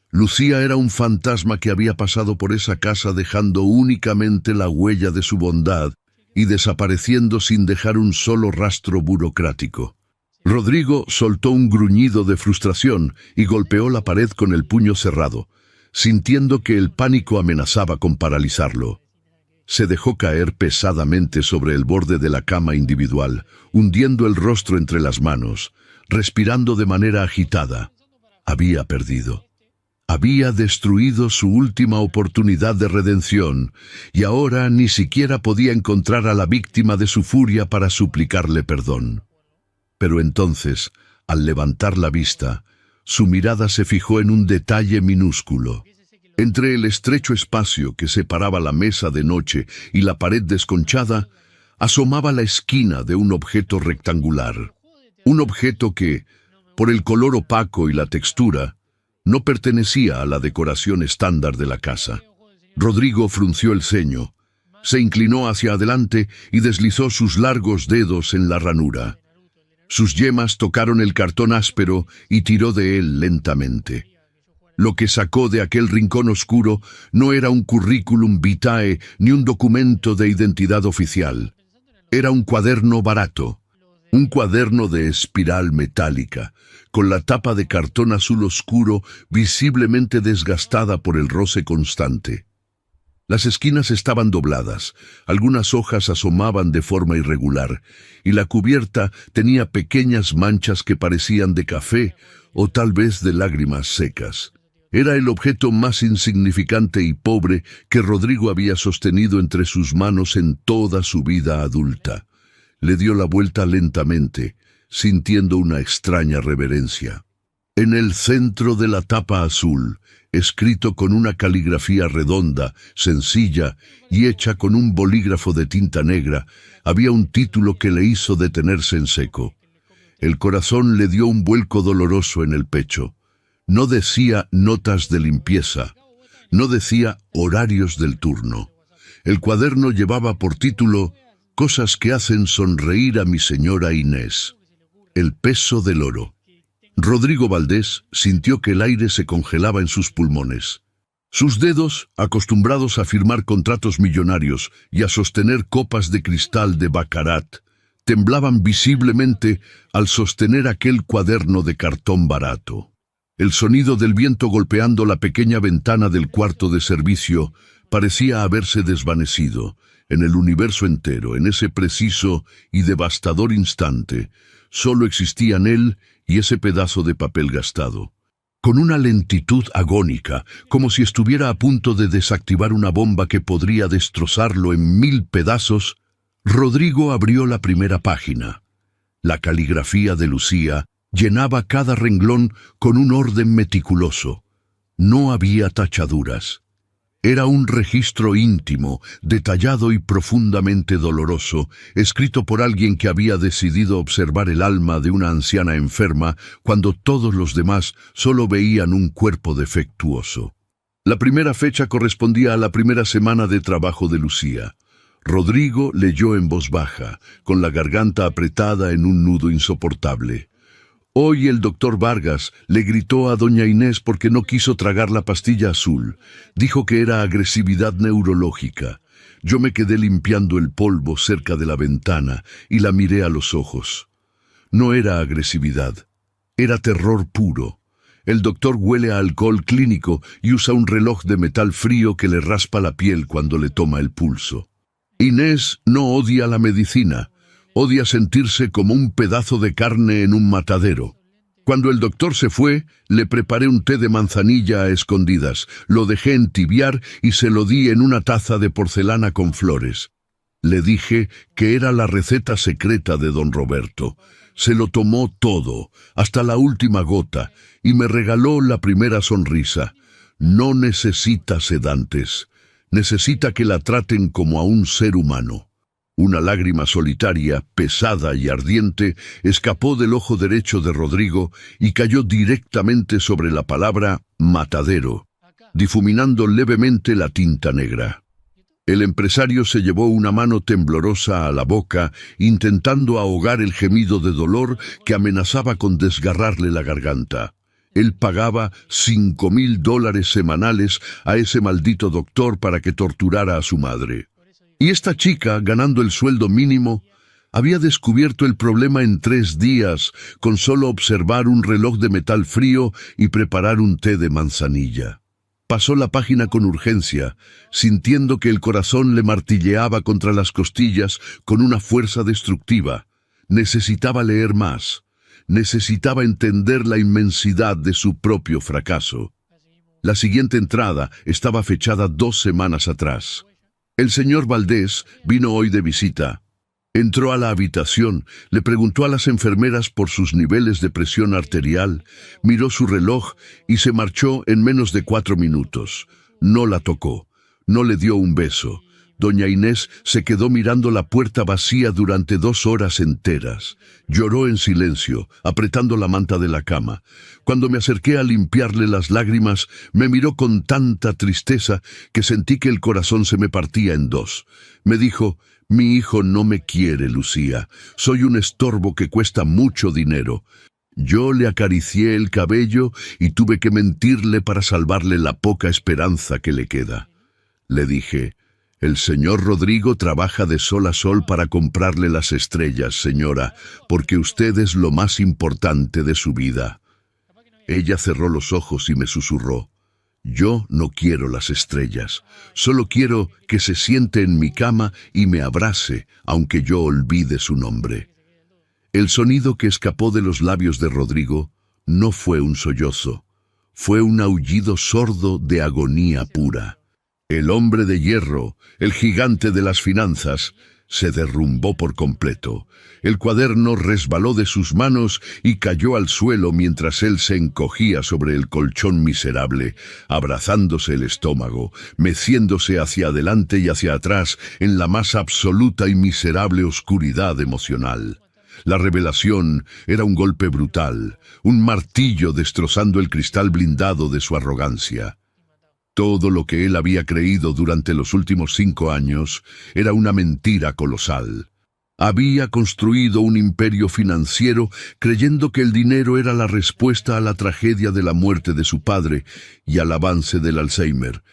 Lucía era un fantasma que había pasado por esa casa dejando únicamente la huella de su bondad y desapareciendo sin dejar un solo rastro burocrático. Rodrigo soltó un gruñido de frustración y golpeó la pared con el puño cerrado, sintiendo que el pánico amenazaba con paralizarlo. Se dejó caer pesadamente sobre el borde de la cama individual, hundiendo el rostro entre las manos, respirando de manera agitada. Había perdido. Había destruido su última oportunidad de redención, y ahora ni siquiera podía encontrar a la víctima de su furia para suplicarle perdón. Pero entonces, al levantar la vista, su mirada se fijó en un detalle minúsculo. Entre el estrecho espacio que separaba la mesa de noche y la pared desconchada, asomaba la esquina de un objeto rectangular. Un objeto que, por el color opaco y la textura, no pertenecía a la decoración estándar de la casa. Rodrigo frunció el ceño, se inclinó hacia adelante y deslizó sus largos dedos en la ranura. Sus yemas tocaron el cartón áspero y tiró de él lentamente. Lo que sacó de aquel rincón oscuro no era un currículum vitae ni un documento de identidad oficial. Era un cuaderno barato. Un cuaderno de espiral metálica, con la tapa de cartón azul oscuro visiblemente desgastada por el roce constante. Las esquinas estaban dobladas, algunas hojas asomaban de forma irregular, y la cubierta tenía pequeñas manchas que parecían de café o tal vez de lágrimas secas. Era el objeto más insignificante y pobre que Rodrigo había sostenido entre sus manos en toda su vida adulta. Le dio la vuelta lentamente, sintiendo una extraña reverencia. En el centro de la tapa azul, escrito con una caligrafía redonda, sencilla y hecha con un bolígrafo de tinta negra, había un título que le hizo detenerse en seco. El corazón le dio un vuelco doloroso en el pecho. No decía notas de limpieza, no decía horarios del turno. El cuaderno llevaba por título Cosas que hacen sonreír a mi señora Inés. El peso del oro. Rodrigo Valdés sintió que el aire se congelaba en sus pulmones. Sus dedos, acostumbrados a firmar contratos millonarios y a sostener copas de cristal de baccarat, temblaban visiblemente al sostener aquel cuaderno de cartón barato. El sonido del viento golpeando la pequeña ventana del cuarto de servicio parecía haberse desvanecido. En el universo entero, en ese preciso y devastador instante, solo existían él y ese pedazo de papel gastado. Con una lentitud agónica, como si estuviera a punto de desactivar una bomba que podría destrozarlo en 1000 pedazos, Rodrigo abrió la primera página. La caligrafía de Lucía llenaba cada renglón con un orden meticuloso. No había tachaduras. Era un registro íntimo, detallado y profundamente doloroso, escrito por alguien que había decidido observar el alma de una anciana enferma cuando todos los demás solo veían un cuerpo defectuoso. La primera fecha correspondía a la primera semana de trabajo de Lucía. Rodrigo leyó en voz baja, con la garganta apretada en un nudo insoportable. Hoy el doctor Vargas le gritó a doña Inés porque no quiso tragar la pastilla azul. Dijo que era agresividad neurológica. Yo me quedé limpiando el polvo cerca de la ventana y la miré a los ojos. No era agresividad, era terror puro. El doctor huele a alcohol clínico y usa un reloj de metal frío que le raspa la piel cuando le toma el pulso. Inés no odia la medicina, odia sentirse como un pedazo de carne en un matadero. Cuando el doctor se fue, le preparé un té de manzanilla a escondidas, lo dejé entibiar y se lo di en una taza de porcelana con flores. Le dije que era la receta secreta de don Roberto. Se lo tomó todo, hasta la última gota, y me regaló la primera sonrisa. No necesita sedantes. Necesita que la traten como a un ser humano. Una lágrima solitaria, pesada y ardiente, escapó del ojo derecho de Rodrigo y cayó directamente sobre la palabra matadero, difuminando levemente la tinta negra. El empresario se llevó una mano temblorosa a la boca, intentando ahogar el gemido de dolor que amenazaba con desgarrarle la garganta. Él pagaba $5,000 semanales a ese maldito doctor para que torturara a su madre. Y esta chica, ganando el sueldo mínimo, había descubierto el problema en 3 días, con solo observar un reloj de metal frío y preparar un té de manzanilla. Pasó la página con urgencia, sintiendo que el corazón le martilleaba contra las costillas con una fuerza destructiva. Necesitaba leer más. Necesitaba entender la inmensidad de su propio fracaso. La siguiente entrada estaba fechada 2 semanas atrás. El señor Valdés vino hoy de visita. Entró a la habitación, le preguntó a las enfermeras por sus niveles de presión arterial, miró su reloj y se marchó en menos de 4 minutos. No la tocó, no le dio un beso. Doña Inés se quedó mirando la puerta vacía durante 2 horas enteras. Lloró en silencio, apretando la manta de la cama. Cuando me acerqué a limpiarle las lágrimas, me miró con tanta tristeza que sentí que el corazón se me partía en 2. Me dijo: «Mi hijo no me quiere, Lucía. Soy un estorbo que cuesta mucho dinero». Yo le acaricié el cabello y tuve que mentirle para salvarle la poca esperanza que le queda. Le dije: «El señor Rodrigo trabaja de sol a sol para comprarle las estrellas, señora, porque usted es lo más importante de su vida». Ella cerró los ojos y me susurró: «Yo no quiero las estrellas, solo quiero que se siente en mi cama y me abrace, aunque yo olvide su nombre». El sonido que escapó de los labios de Rodrigo no fue un sollozo, fue un aullido sordo de agonía pura. El hombre de hierro, el gigante de las finanzas, se derrumbó por completo. El cuaderno resbaló de sus manos y cayó al suelo mientras él se encogía sobre el colchón miserable, abrazándose el estómago, meciéndose hacia adelante y hacia atrás en la más absoluta y miserable oscuridad emocional. La revelación era un golpe brutal, un martillo destrozando el cristal blindado de su arrogancia. Todo lo que él había creído durante los últimos 5 años era una mentira colosal. Había construido un imperio financiero creyendo que el dinero era la respuesta a la tragedia de la muerte de su padre y al avance del Alzheimer.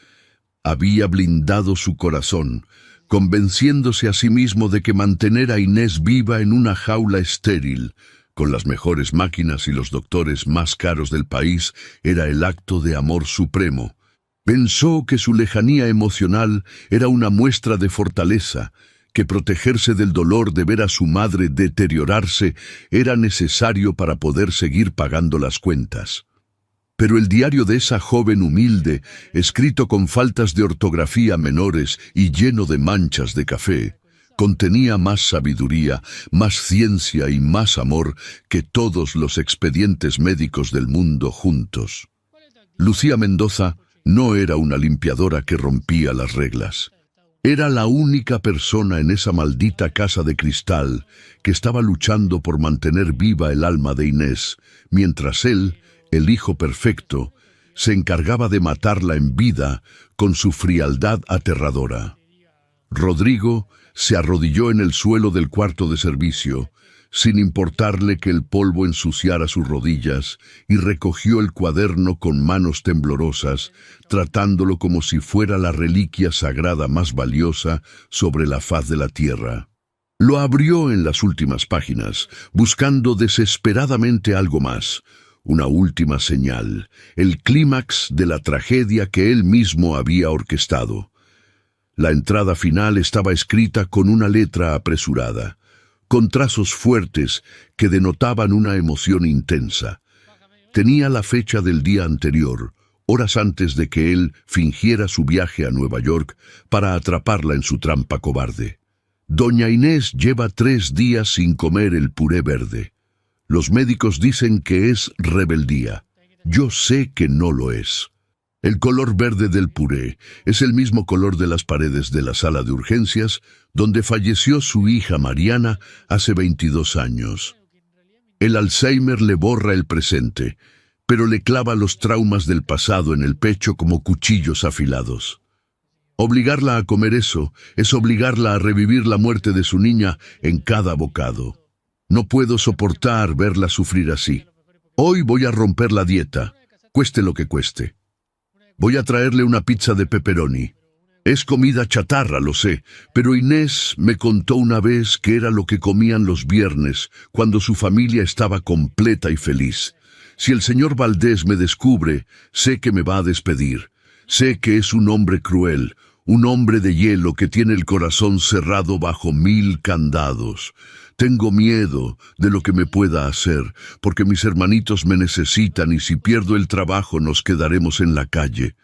Había blindado su corazón, convenciéndose a sí mismo de que mantener a Inés viva en una jaula estéril, con las mejores máquinas y los doctores más caros del país, era el acto de amor supremo. Pensó que su lejanía emocional era una muestra de fortaleza, que protegerse del dolor de ver a su madre deteriorarse era necesario para poder seguir pagando las cuentas. Pero el diario de esa joven humilde, escrito con faltas de ortografía menores y lleno de manchas de café, contenía más sabiduría, más ciencia y más amor que todos los expedientes médicos del mundo juntos. Lucía Mendoza no era una limpiadora que rompía las reglas. Era la única persona en esa maldita casa de cristal que estaba luchando por mantener viva el alma de Inés, mientras él, el hijo perfecto, se encargaba de matarla en vida con su frialdad aterradora. Rodrigo se arrodilló en el suelo del cuarto de servicio, sin importarle que el polvo ensuciara sus rodillas, y recogió el cuaderno con manos temblorosas, tratándolo como si fuera la reliquia sagrada más valiosa sobre la faz de la tierra. Lo abrió en las últimas páginas, buscando desesperadamente algo más, una última señal, el clímax de la tragedia que él mismo había orquestado. La entrada final estaba escrita con una letra apresurada, con trazos fuertes que denotaban una emoción intensa. Tenía la fecha del día anterior, horas antes de que él fingiera su viaje a Nueva York para atraparla en su trampa cobarde. Doña Inés lleva 3 días sin comer el puré verde. Los médicos dicen que es rebeldía. Yo sé que no lo es. El color verde del puré es el mismo color de las paredes de la sala de urgencias donde falleció su hija Mariana hace 22 años. El Alzheimer le borra el presente, pero le clava los traumas del pasado en el pecho como cuchillos afilados. Obligarla a comer eso es obligarla a revivir la muerte de su niña en cada bocado. No puedo soportar verla sufrir así. Hoy voy a romper la dieta, cueste lo que cueste. Voy a traerle una pizza de pepperoni. Es comida chatarra, lo sé, pero Inés me contó una vez que era lo que comían los viernes, cuando su familia estaba completa y feliz. Si el señor Valdés me descubre, sé que me va a despedir. Sé que es un hombre cruel, un hombre de hielo que tiene el corazón cerrado bajo 1000 candados. Tengo miedo de lo que me pueda hacer, porque mis hermanitos me necesitan y si pierdo el trabajo nos quedaremos en la calle.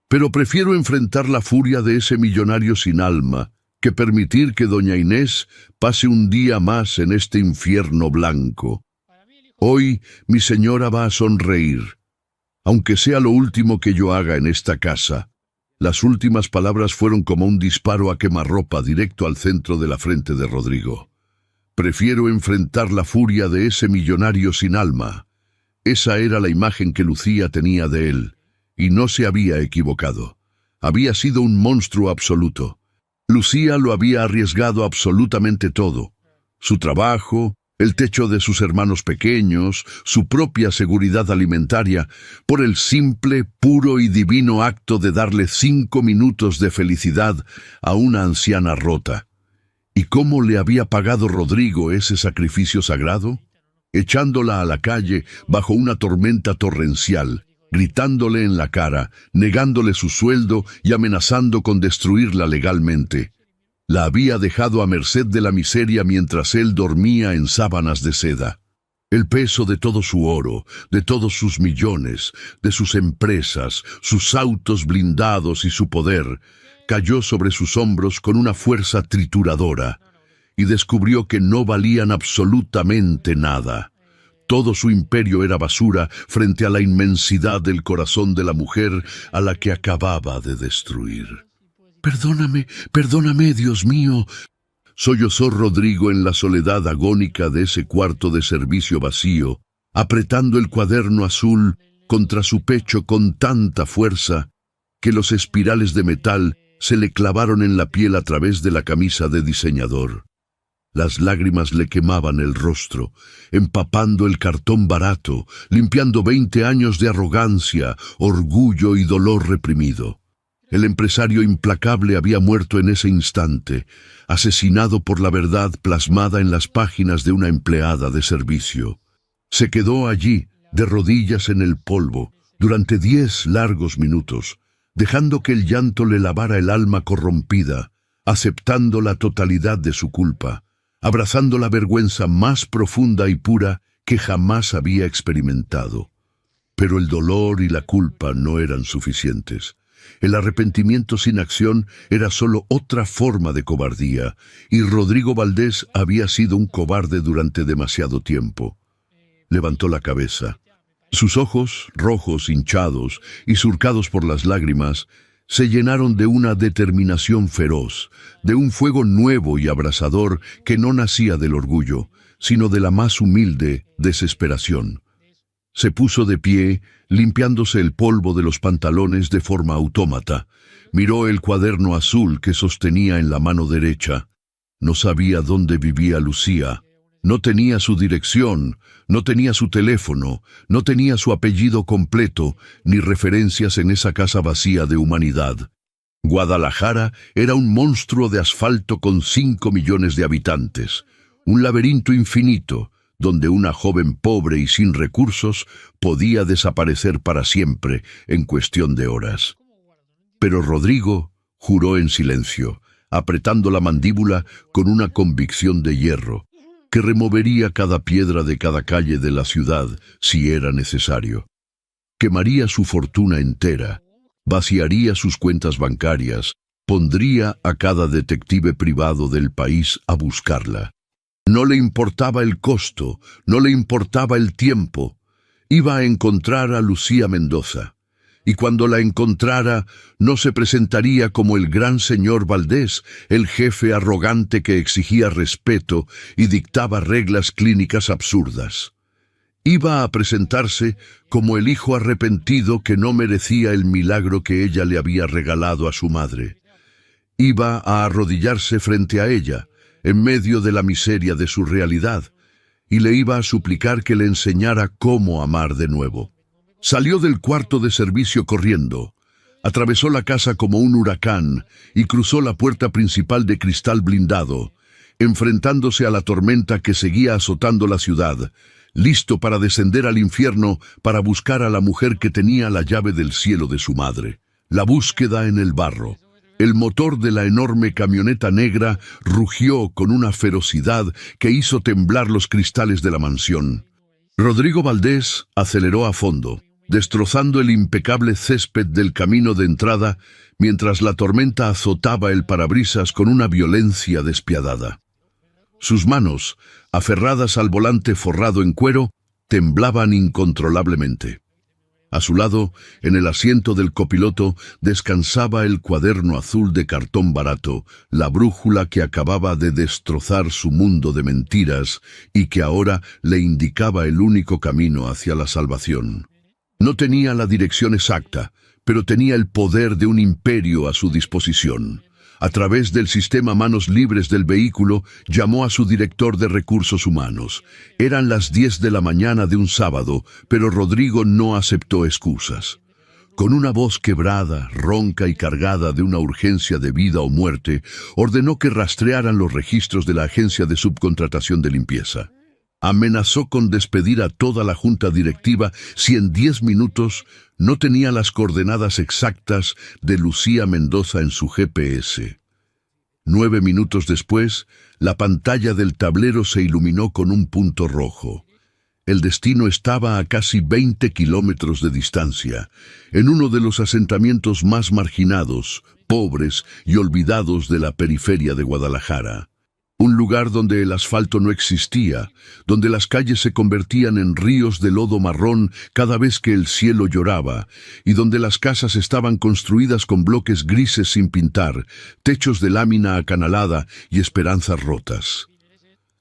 Pero prefiero enfrentar la furia de ese millonario sin alma que permitir que doña Inés pase un día más en este infierno blanco. Hoy mi señora va a sonreír, aunque sea lo último que yo haga en esta casa. Las últimas palabras fueron como un disparo a quemarropa directo al centro de la frente de Rodrigo. Prefiero enfrentar la furia de ese millonario sin alma. Esa era la imagen que Lucía tenía de él, y no se había equivocado. Había sido un monstruo absoluto. Lucía lo había arriesgado absolutamente todo. Su trabajo, el techo de sus hermanos pequeños, su propia seguridad alimentaria, por el simple, puro y divino acto de darle 5 minutos de felicidad a una anciana rota. ¿Y cómo le había pagado Rodrigo ese sacrificio sagrado? Echándola a la calle bajo una tormenta torrencial, gritándole en la cara, negándole su sueldo y amenazando con destruirla legalmente. La había dejado a merced de la miseria mientras él dormía en sábanas de seda. El peso de todo su oro, de todos sus millones, de sus empresas, sus autos blindados y su poder, cayó sobre sus hombros con una fuerza trituradora, y descubrió que no valían absolutamente nada. Todo su imperio era basura frente a la inmensidad del corazón de la mujer a la que acababa de destruir. «Perdóname, perdóname, Dios mío», sollozó Rodrigo en la soledad agónica de ese cuarto de servicio vacío, apretando el cuaderno azul contra su pecho con tanta fuerza que los espirales de metal se le clavaron en la piel a través de la camisa de diseñador. Las lágrimas le quemaban el rostro, empapando el cartón barato, limpiando 20 años de arrogancia, orgullo y dolor reprimido. El empresario implacable había muerto en ese instante, asesinado por la verdad plasmada en las páginas de una empleada de servicio. Se quedó allí, de rodillas en el polvo, durante 10 largos minutos, dejando que el llanto le lavara el alma corrompida, aceptando la totalidad de su culpa, abrazando la vergüenza más profunda y pura que jamás había experimentado. Pero el dolor y la culpa no eran suficientes. El arrepentimiento sin acción era solo otra forma de cobardía, y Rodrigo Valdés había sido un cobarde durante demasiado tiempo. Levantó la cabeza. Sus ojos, rojos, hinchados y surcados por las lágrimas, se llenaron de una determinación feroz, de un fuego nuevo y abrasador que no nacía del orgullo, sino de la más humilde desesperación. Se puso de pie, limpiándose el polvo de los pantalones de forma autómata. Miró el cuaderno azul que sostenía en la mano derecha. No sabía dónde vivía Lucía. No tenía su dirección, no tenía su teléfono, no tenía su apellido completo, ni referencias en esa casa vacía de humanidad. Guadalajara era un monstruo de asfalto con 5 millones de habitantes, un laberinto infinito, donde una joven pobre y sin recursos podía desaparecer para siempre en cuestión de horas. Pero Rodrigo juró en silencio, apretando la mandíbula con una convicción de hierro, que removería cada piedra de cada calle de la ciudad si era necesario. Quemaría su fortuna entera, vaciaría sus cuentas bancarias, pondría a cada detective privado del país a buscarla. No le importaba el costo, no le importaba el tiempo. Iba a encontrar a Lucía Mendoza. Y cuando la encontrara, no se presentaría como el gran señor Valdés, el jefe arrogante que exigía respeto y dictaba reglas clínicas absurdas. Iba a presentarse como el hijo arrepentido que no merecía el milagro que ella le había regalado a su madre. Iba a arrodillarse frente a ella, en medio de la miseria de su realidad, y le iba a suplicar que le enseñara cómo amar de nuevo. Salió del cuarto de servicio corriendo, atravesó la casa como un huracán y cruzó la puerta principal de cristal blindado, enfrentándose a la tormenta que seguía azotando la ciudad, listo para descender al infierno para buscar a la mujer que tenía la llave del cielo de su madre. La búsqueda en el barro. El motor de la enorme camioneta negra rugió con una ferocidad que hizo temblar los cristales de la mansión. Rodrigo Valdés aceleró a fondo, destrozando el impecable césped del camino de entrada mientras la tormenta azotaba el parabrisas con una violencia despiadada. Sus manos, aferradas al volante forrado en cuero, temblaban incontrolablemente. A su lado, en el asiento del copiloto, descansaba el cuaderno azul de cartón barato, la brújula que acababa de destrozar su mundo de mentiras y que ahora le indicaba el único camino hacia la salvación. No tenía la dirección exacta, pero tenía el poder de un imperio a su disposición. A través del sistema manos libres del vehículo, llamó a su director de recursos humanos. Eran las 10 de la mañana de un sábado, pero Rodrigo no aceptó excusas. Con una voz quebrada, ronca y cargada de una urgencia de vida o muerte, ordenó que rastrearan los registros de la agencia de subcontratación de limpieza. Amenazó con despedir a toda la junta directiva si en 10 minutos no tenía las coordenadas exactas de Lucía Mendoza en su GPS. 9 minutos después, la pantalla del tablero se iluminó con un punto rojo. El destino estaba a casi 20 kilómetros de distancia, en uno de los asentamientos más marginados, pobres y olvidados de la periferia de Guadalajara. Un lugar donde el asfalto no existía, donde las calles se convertían en ríos de lodo marrón cada vez que el cielo lloraba, y donde las casas estaban construidas con bloques grises sin pintar, techos de lámina acanalada y esperanzas rotas.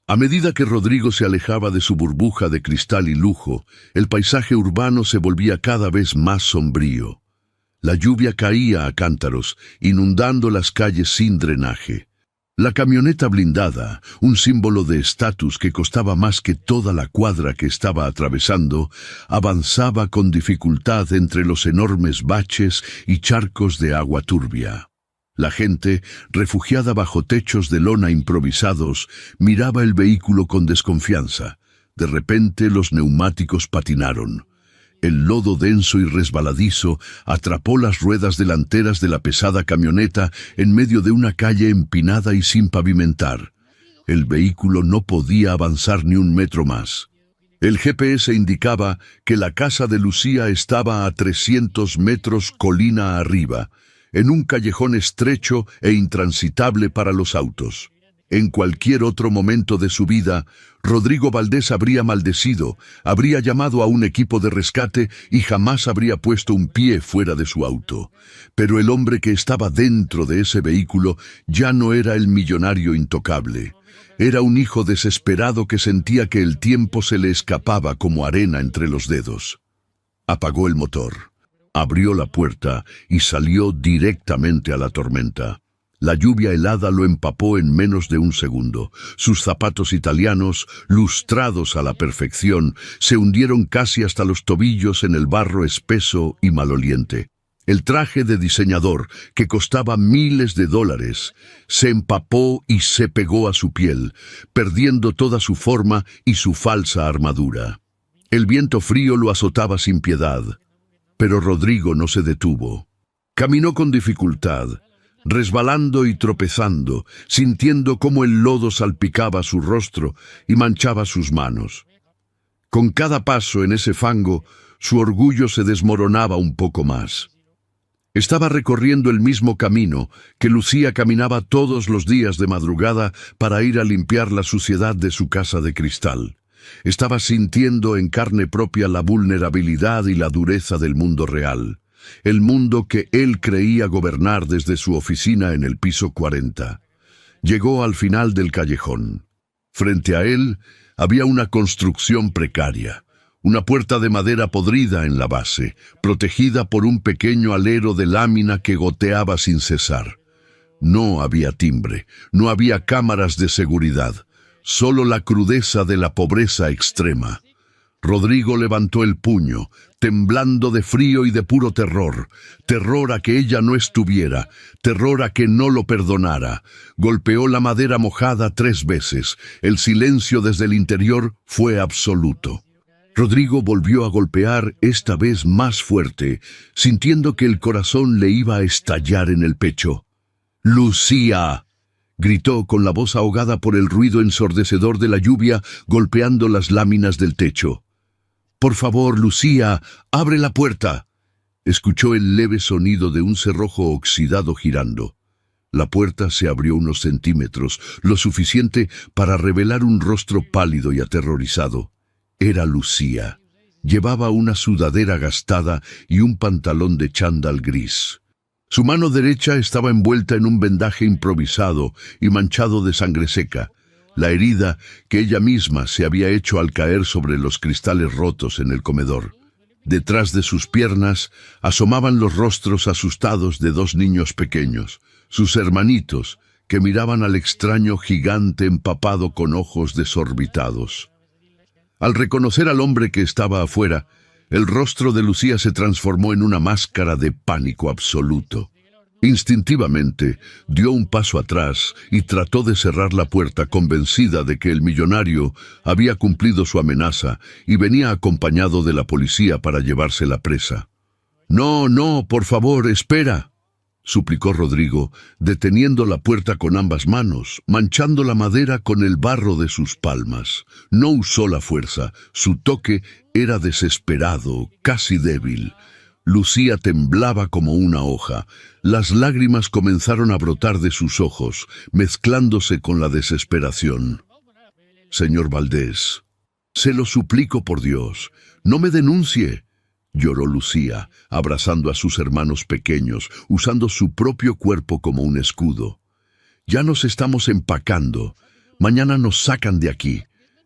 A medida que Rodrigo se alejaba de su burbuja de cristal y lujo, el paisaje urbano se volvía cada vez más sombrío. La lluvia caía a cántaros, inundando las calles sin drenaje. La camioneta blindada, un símbolo de estatus que costaba más que toda la cuadra que estaba atravesando, avanzaba con dificultad entre los enormes baches y charcos de agua turbia. La gente, refugiada bajo techos de lona improvisados, miraba el vehículo con desconfianza. De repente los neumáticos patinaron. El lodo denso y resbaladizo atrapó las ruedas delanteras de la pesada camioneta en medio de una calle empinada y sin pavimentar. El vehículo no podía avanzar ni un metro más. El GPS indicaba que la casa de Lucía estaba a 300 metros colina arriba, en un callejón estrecho e intransitable para los autos. En cualquier otro momento de su vida, Rodrigo Valdés habría maldecido, habría llamado a un equipo de rescate y jamás habría puesto un pie fuera de su auto. Pero el hombre que estaba dentro de ese vehículo ya no era el millonario intocable. Era un hijo desesperado que sentía que el tiempo se le escapaba como arena entre los dedos. Apagó el motor, abrió la puerta y salió directamente a la tormenta. La lluvia helada lo empapó en menos de un segundo. Sus zapatos italianos, lustrados a la perfección, se hundieron casi hasta los tobillos en el barro espeso y maloliente. El traje de diseñador, que costaba miles de dólares, se empapó y se pegó a su piel, perdiendo toda su forma y su falsa armadura. El viento frío lo azotaba sin piedad, pero Rodrigo no se detuvo. Caminó con dificultad, resbalando y tropezando, sintiendo cómo el lodo salpicaba su rostro y manchaba sus manos. Con cada paso en ese fango, su orgullo se desmoronaba un poco más. Estaba recorriendo el mismo camino que Lucía caminaba todos los días de madrugada para ir a limpiar la suciedad de su casa de cristal. Estaba sintiendo en carne propia la vulnerabilidad y la dureza del mundo real, el mundo que él creía gobernar desde su oficina en el piso 40. Llegó al final del callejón. Frente a él había una construcción precaria. Una puerta de madera podrida en la base, protegida por un pequeño alero de lámina que goteaba sin cesar. No había timbre, no había cámaras de seguridad, solo la crudeza de la pobreza extrema. Rodrigo levantó el puño, temblando de frío y de puro terror. Terror a que ella no estuviera, terror a que no lo perdonara. Golpeó la madera mojada 3 veces. El silencio desde el interior fue absoluto. Rodrigo volvió a golpear, esta vez más fuerte, sintiendo que el corazón le iba a estallar en el pecho. «¡Lucía!», gritó con la voz ahogada por el ruido ensordecedor de la lluvia golpeando las láminas del techo. «Por favor, Lucía, abre la puerta». Escuchó el leve sonido de un cerrojo oxidado girando. La puerta se abrió unos centímetros, lo suficiente para revelar un rostro pálido y aterrorizado. Era Lucía. Llevaba una sudadera gastada y un pantalón de chándal gris. Su mano derecha estaba envuelta en un vendaje improvisado y manchado de sangre seca, la herida que ella misma se había hecho al caer sobre los cristales rotos en el comedor. Detrás de sus piernas asomaban los rostros asustados de 2 niños pequeños, sus hermanitos, que miraban al extraño gigante empapado con ojos desorbitados. Al reconocer al hombre que estaba afuera, el rostro de Lucía se transformó en una máscara de pánico absoluto. Instintivamente, dio un paso atrás y trató de cerrar la puerta, convencida de que el millonario había cumplido su amenaza y venía acompañado de la policía para llevarse la presa. «No, no, por favor, espera», suplicó Rodrigo, deteniendo la puerta con ambas manos, manchando la madera con el barro de sus palmas. No usó la fuerza, su toque era desesperado, casi débil. Lucía temblaba como una hoja. Las lágrimas comenzaron a brotar de sus ojos, mezclándose con la desesperación. «Señor Valdés, se lo suplico por Dios, no me denuncie», lloró Lucía, abrazando a sus hermanos pequeños, usando su propio cuerpo como un escudo. «Ya nos estamos empacando. Mañana nos sacan de aquí.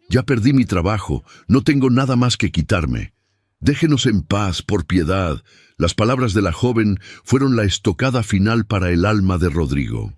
Ya perdí mi trabajo, no tengo nada más que quitarme. Déjenos en paz, por piedad». Las palabras de la joven fueron la estocada final para el alma de Rodrigo.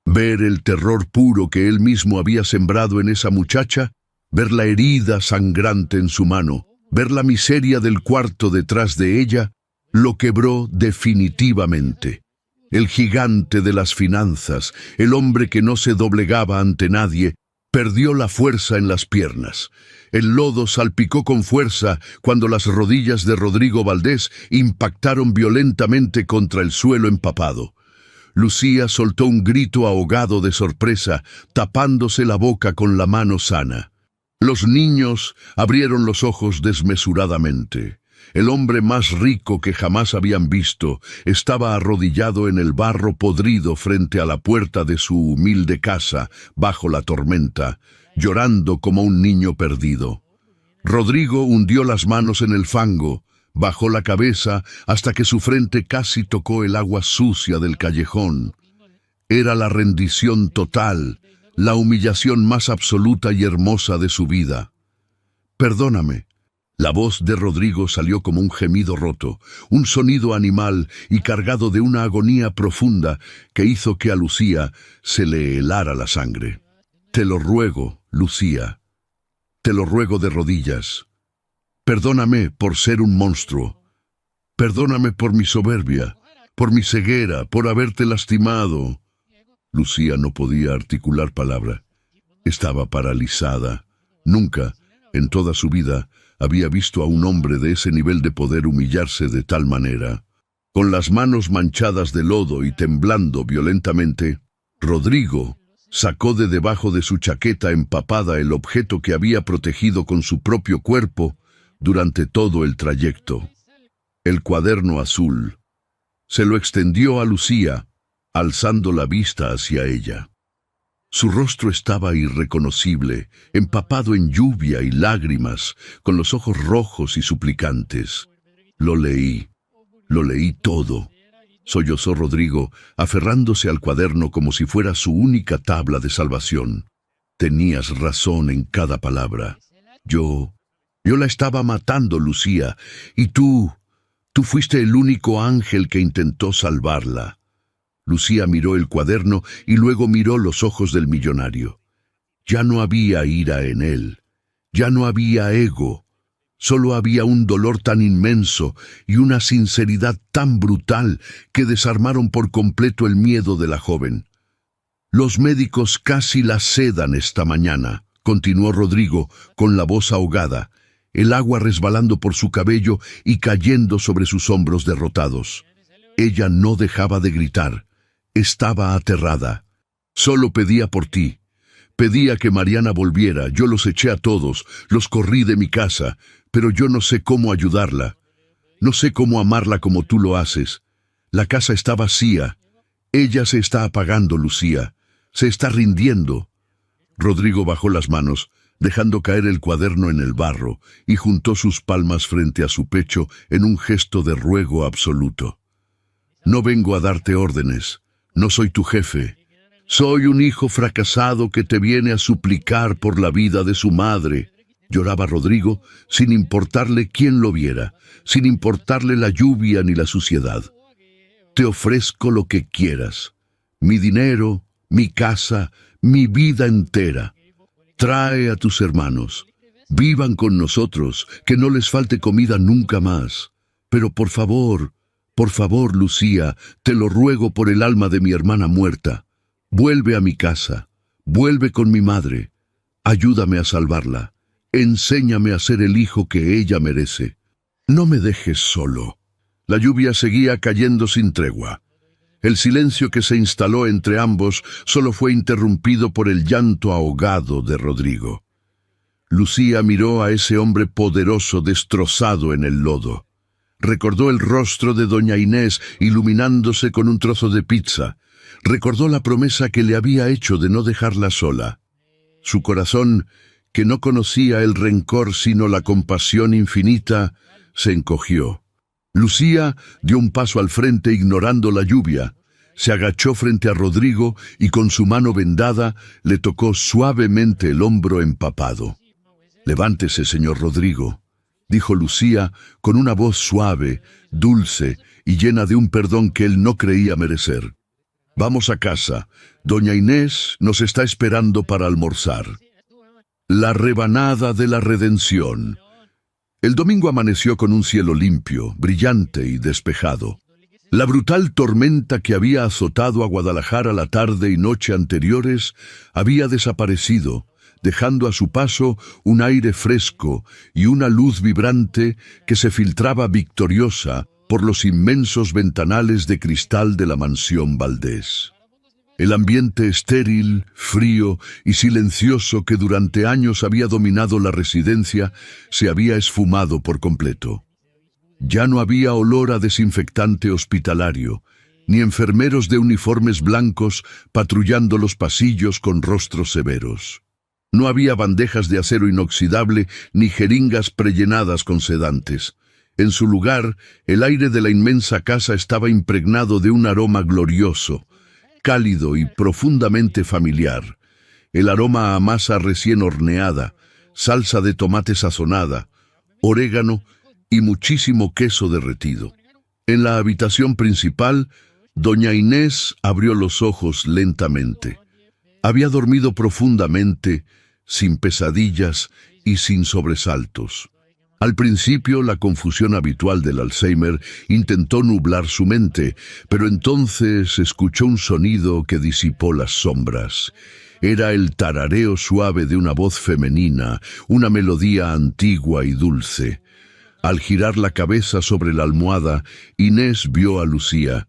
Ver el terror puro que él mismo había sembrado en esa muchacha, ver la herida sangrante en su mano, ver la miseria del cuarto detrás de ella, lo quebró definitivamente. El gigante de las finanzas, el hombre que no se doblegaba ante nadie, perdió la fuerza en las piernas. El lodo salpicó con fuerza cuando las rodillas de Rodrigo Valdés impactaron violentamente contra el suelo empapado. Lucía soltó un grito ahogado de sorpresa, tapándose la boca con la mano sana. Los niños abrieron los ojos desmesuradamente. El hombre más rico que jamás habían visto estaba arrodillado en el barro podrido frente a la puerta de su humilde casa, bajo la tormenta, llorando como un niño perdido. Rodrigo hundió las manos en el fango, bajó la cabeza hasta que su frente casi tocó el agua sucia del callejón. Era la rendición total, la humillación más absoluta y hermosa de su vida. «Perdóname». La voz de Rodrigo salió como un gemido roto, un sonido animal y cargado de una agonía profunda que hizo que a Lucía se le helara la sangre. «Te lo ruego, Lucía. Te lo ruego de rodillas. Perdóname por ser un monstruo. Perdóname por mi soberbia. por mi ceguera, por haberte lastimado. Lucía no podía articular palabra. Estaba paralizada. Nunca, en toda su vida, había visto a un hombre de ese nivel de poder humillarse de tal manera. Con las manos manchadas de lodo y temblando violentamente, Rodrigo sacó de debajo de su chaqueta empapada el objeto que había protegido con su propio cuerpo durante todo el trayecto. El cuaderno azul. Se lo extendió a Lucía, alzando la vista hacia ella. Su rostro estaba irreconocible, empapado en lluvia y lágrimas, con los ojos rojos y suplicantes. Lo leí todo, sollozó Rodrigo, aferrándose al cuaderno como si fuera su única tabla de salvación. Tenías razón en cada palabra. Yo la estaba matando, Lucía, y tú fuiste el único ángel que intentó salvarla. Lucía miró el cuaderno y luego miró los ojos del millonario. Ya no había ira en él, ya no había ego, solo había un dolor tan inmenso y una sinceridad tan brutal que desarmaron por completo el miedo de la joven. Los médicos casi la sedan esta mañana, continuó Rodrigo con la voz ahogada, el agua resbalando por su cabello y cayendo sobre sus hombros derrotados. Ella no dejaba de gritar. Estaba aterrada. Solo pedía por ti. Pedía que Mariana volviera. Yo los eché a todos, los corrí de mi casa, pero yo no sé cómo ayudarla. No sé cómo amarla como tú lo haces. La casa está vacía. Ella se está apagando, Lucía. Se está rindiendo. Rodrigo bajó las manos, dejando caer el cuaderno en el barro, y juntó sus palmas frente a su pecho en un gesto de ruego absoluto. No vengo a darte órdenes. No soy tu jefe. Soy un hijo fracasado que te viene a suplicar por la vida de su madre. Lloraba Rodrigo sin importarle quién lo viera, sin importarle la lluvia ni la suciedad. Te ofrezco lo que quieras. Mi dinero, mi casa, mi vida entera. Trae a tus hermanos. Vivan con nosotros, que no les falte comida nunca más. Pero por favor, Lucía, te lo ruego por el alma de mi hermana muerta. Vuelve a mi casa, vuelve con mi madre. Ayúdame a salvarla. Enséñame a ser el hijo que ella merece. No me dejes solo. La lluvia seguía cayendo sin tregua. El silencio que se instaló entre ambos solo fue interrumpido por el llanto ahogado de Rodrigo. Lucía miró a ese hombre poderoso destrozado en el lodo. Recordó el rostro de doña Inés iluminándose con un trozo de pizza. Recordó la promesa que le había hecho de no dejarla sola. Su corazón, que no conocía el rencor sino la compasión infinita, se encogió. Lucía dio un paso al frente ignorando la lluvia. Se agachó frente a Rodrigo y con su mano vendada le tocó suavemente el hombro empapado. «Levántese, señor Rodrigo», dijo Lucía con una voz suave, dulce y llena de un perdón que él no creía merecer. «Vamos a casa. Doña Inés nos está esperando para almorzar». La rebanada de la redención. El domingo amaneció con un cielo limpio, brillante y despejado. La brutal tormenta que había azotado a Guadalajara la tarde y noche anteriores había desaparecido, dejando a su paso un aire fresco y una luz vibrante que se filtraba victoriosa por los inmensos ventanales de cristal de la mansión Valdés. El ambiente estéril, frío y silencioso que durante años había dominado la residencia se había esfumado por completo. Ya no había olor a desinfectante hospitalario, ni enfermeros de uniformes blancos patrullando los pasillos con rostros severos. No había bandejas de acero inoxidable ni jeringas prellenadas con sedantes. En su lugar, el aire de la inmensa casa estaba impregnado de un aroma glorioso, cálido y profundamente familiar. El aroma a masa recién horneada, salsa de tomate sazonada, orégano y muchísimo queso derretido. En la habitación principal, doña Inés abrió los ojos lentamente. Había dormido profundamente, sin pesadillas y sin sobresaltos. Al principio, la confusión habitual del Alzheimer intentó nublar su mente, pero entonces escuchó un sonido que disipó las sombras. Era el tarareo suave de una voz femenina, una melodía antigua y dulce. Al girar la cabeza sobre la almohada, Inés vio a Lucía.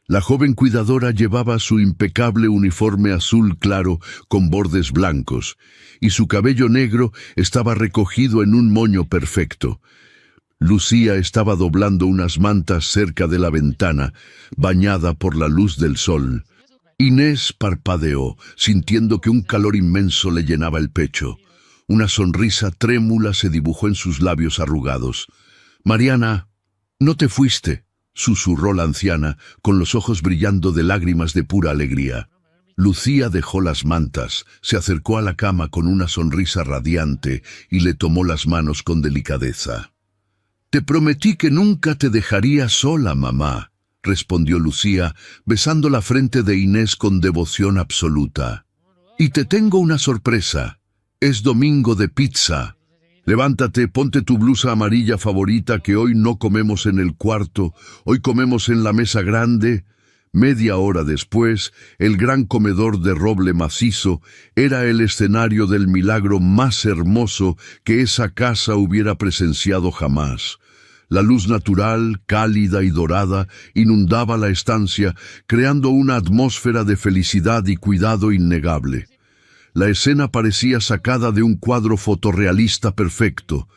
La joven cuidadora llevaba su impecable uniforme azul claro con bordes blancos, y su cabello negro estaba recogido en un moño perfecto. Lucía estaba doblando unas mantas cerca de la ventana, bañada por la luz del sol. Inés parpadeó, sintiendo que un calor inmenso le llenaba el pecho. Una sonrisa trémula se dibujó en sus labios arrugados. «Mariana, no te fuiste», susurró la anciana, con los ojos brillando de lágrimas de pura alegría. Lucía dejó las mantas, se acercó a la cama con una sonrisa radiante y le tomó las manos con delicadeza. «Te prometí que nunca te dejaría sola, mamá», respondió Lucía, besando la frente de Inés con devoción absoluta. «Y te tengo una sorpresa. Es domingo de pizza. Levántate, ponte tu blusa amarilla favorita que hoy no comemos en el cuarto, hoy comemos en la mesa grande». Media hora después, el gran comedor de roble macizo era el escenario del milagro más hermoso que esa casa hubiera presenciado jamás. La luz natural, cálida y dorada, inundaba la estancia, creando una atmósfera de felicidad y cuidado innegable. La escena parecía sacada de un cuadro fotorrealista perfecto.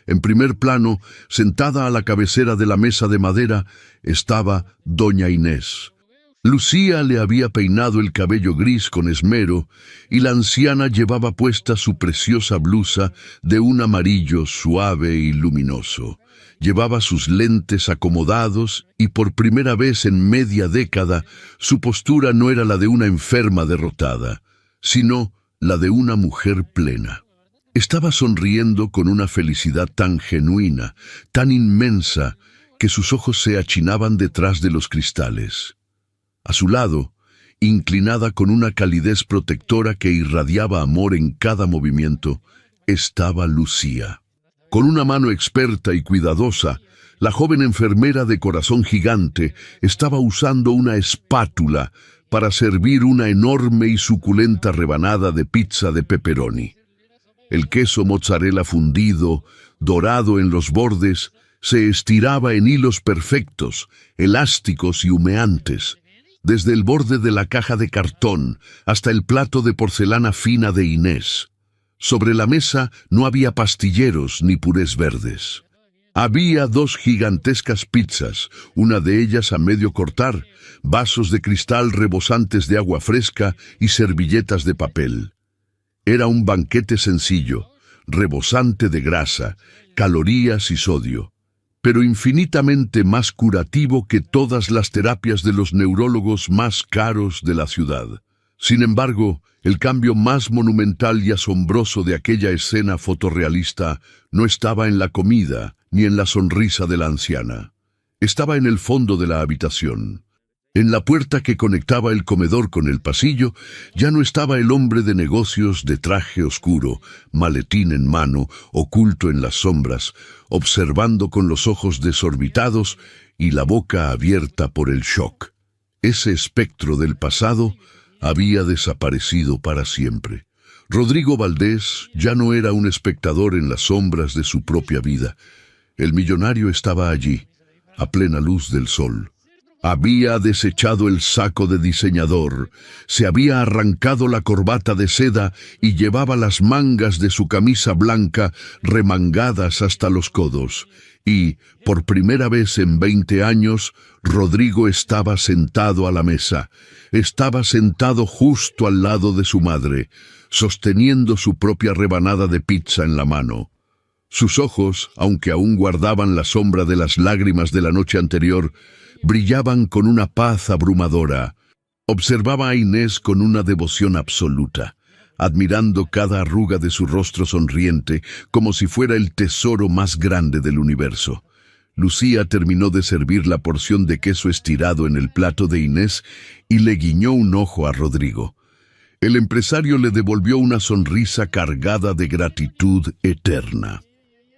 En primer plano, sentada a la cabecera de la mesa de madera, estaba doña Inés. Lucía le había peinado el cabello gris con esmero y la anciana llevaba puesta su preciosa blusa de un amarillo suave y luminoso. Llevaba sus lentes acomodados y por primera vez en media década su postura no era la de una enferma derrotada, sino la de una mujer plena. Estaba sonriendo con una felicidad tan genuina, tan inmensa, que sus ojos se achinaban detrás de los cristales. A su lado, inclinada con una calidez protectora que irradiaba amor en cada movimiento, estaba Lucía. Con una mano experta y cuidadosa, la joven enfermera de corazón gigante estaba usando una espátula para servir una enorme y suculenta rebanada de pizza de pepperoni. El queso mozzarella fundido, dorado en los bordes, se estiraba en hilos perfectos, elásticos y humeantes, desde el borde de la caja de cartón hasta el plato de porcelana fina de Inés. Sobre la mesa no había pastilleros ni purés verdes. Había 2 gigantescas pizzas, una de ellas a medio cortar, vasos de cristal rebosantes de agua fresca y servilletas de papel. Era un banquete sencillo, rebosante de grasa, calorías y sodio, pero infinitamente más curativo que todas las terapias de los neurólogos más caros de la ciudad. Sin embargo, el cambio más monumental y asombroso de aquella escena fotorrealista no estaba en la comida ni en la sonrisa de la anciana. Estaba en el fondo de la habitación. En la puerta que conectaba el comedor con el pasillo, ya no estaba el hombre de negocios de traje oscuro, maletín en mano, oculto en las sombras, observando con los ojos desorbitados y la boca abierta por el shock. Ese espectro del pasado había desaparecido para siempre. Rodrigo Valdés ya no era un espectador en las sombras de su propia vida. El millonario estaba allí, a plena luz del sol. Había desechado el saco de diseñador, se había arrancado la corbata de seda y llevaba las mangas de su camisa blanca remangadas hasta los codos. Y, por primera vez en 20 años, Rodrigo estaba sentado a la mesa. Estaba sentado justo al lado de su madre, sosteniendo su propia rebanada de pizza en la mano. Sus ojos, aunque aún guardaban la sombra de las lágrimas de la noche anterior, brillaban con una paz abrumadora. Observaba a Inés con una devoción absoluta, admirando cada arruga de su rostro sonriente como si fuera el tesoro más grande del universo. Lucía terminó de servir la porción de queso estirado en el plato de Inés y le guiñó un ojo a Rodrigo. El empresario le devolvió una sonrisa cargada de gratitud eterna.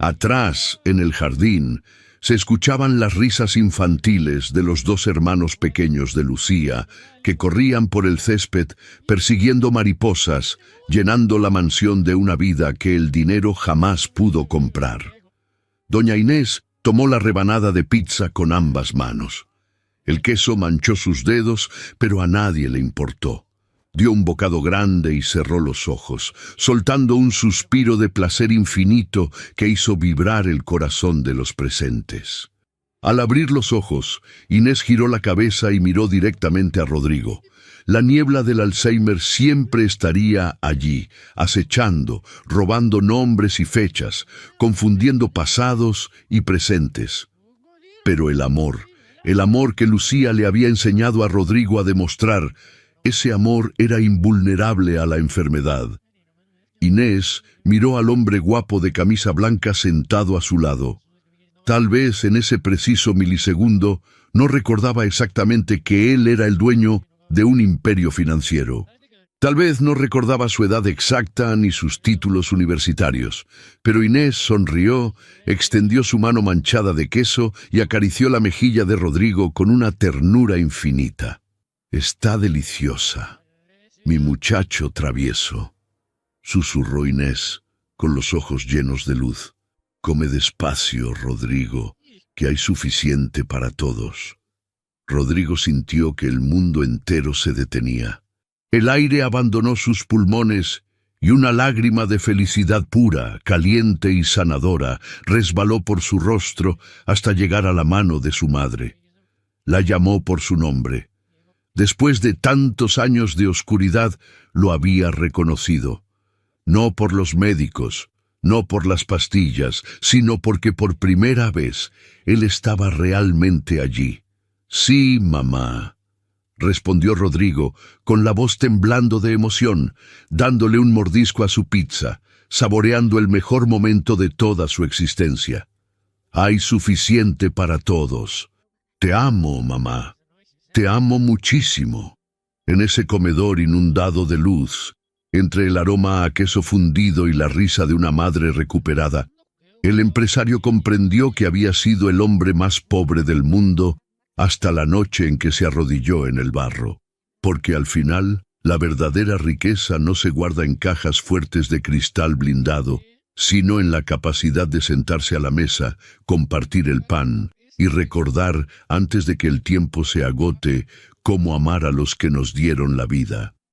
Atrás, en el jardín, se escuchaban las risas infantiles de los dos hermanos pequeños de Lucía, que corrían por el césped persiguiendo mariposas, llenando la mansión de una vida que el dinero jamás pudo comprar. Doña Inés tomó la rebanada de pizza con ambas manos. El queso manchó sus dedos, pero a nadie le importó. Dio un bocado grande y cerró los ojos, soltando un suspiro de placer infinito que hizo vibrar el corazón de los presentes. Al abrir los ojos, Inés giró la cabeza y miró directamente a Rodrigo. La niebla del Alzheimer siempre estaría allí, acechando, robando nombres y fechas, confundiendo pasados y presentes. Pero el amor que Lucía le había enseñado a Rodrigo a demostrar, ese amor era invulnerable a la enfermedad. Inés miró al hombre guapo de camisa blanca sentado a su lado. Tal vez en ese preciso milisegundo no recordaba exactamente que él era el dueño de un imperio financiero. Tal vez no recordaba su edad exacta ni sus títulos universitarios, pero Inés sonrió, extendió su mano manchada de queso y acarició la mejilla de Rodrigo con una ternura infinita. «Está deliciosa, mi muchacho travieso», susurró Inés, con los ojos llenos de luz. «Come despacio, Rodrigo, que hay suficiente para todos». Rodrigo sintió que el mundo entero se detenía. El aire abandonó sus pulmones y una lágrima de felicidad pura, caliente y sanadora resbaló por su rostro hasta llegar a la mano de su madre. La llamó por su nombre. Después de tantos años de oscuridad, lo había reconocido. No por los médicos, no por las pastillas, sino porque por primera vez él estaba realmente allí. «Sí, mamá», respondió Rodrigo, con la voz temblando de emoción, dándole un mordisco a su pizza, saboreando el mejor momento de toda su existencia. «Hay suficiente para todos. Te amo, mamá. Te amo muchísimo». En ese comedor inundado de luz, entre el aroma a queso fundido y la risa de una madre recuperada, el empresario comprendió que había sido el hombre más pobre del mundo hasta la noche en que se arrodilló en el barro. Porque al final, la verdadera riqueza no se guarda en cajas fuertes de cristal blindado, sino en la capacidad de sentarse a la mesa, compartir el pan y recordar, antes de que el tiempo se agote, cómo amar a los que nos dieron la vida.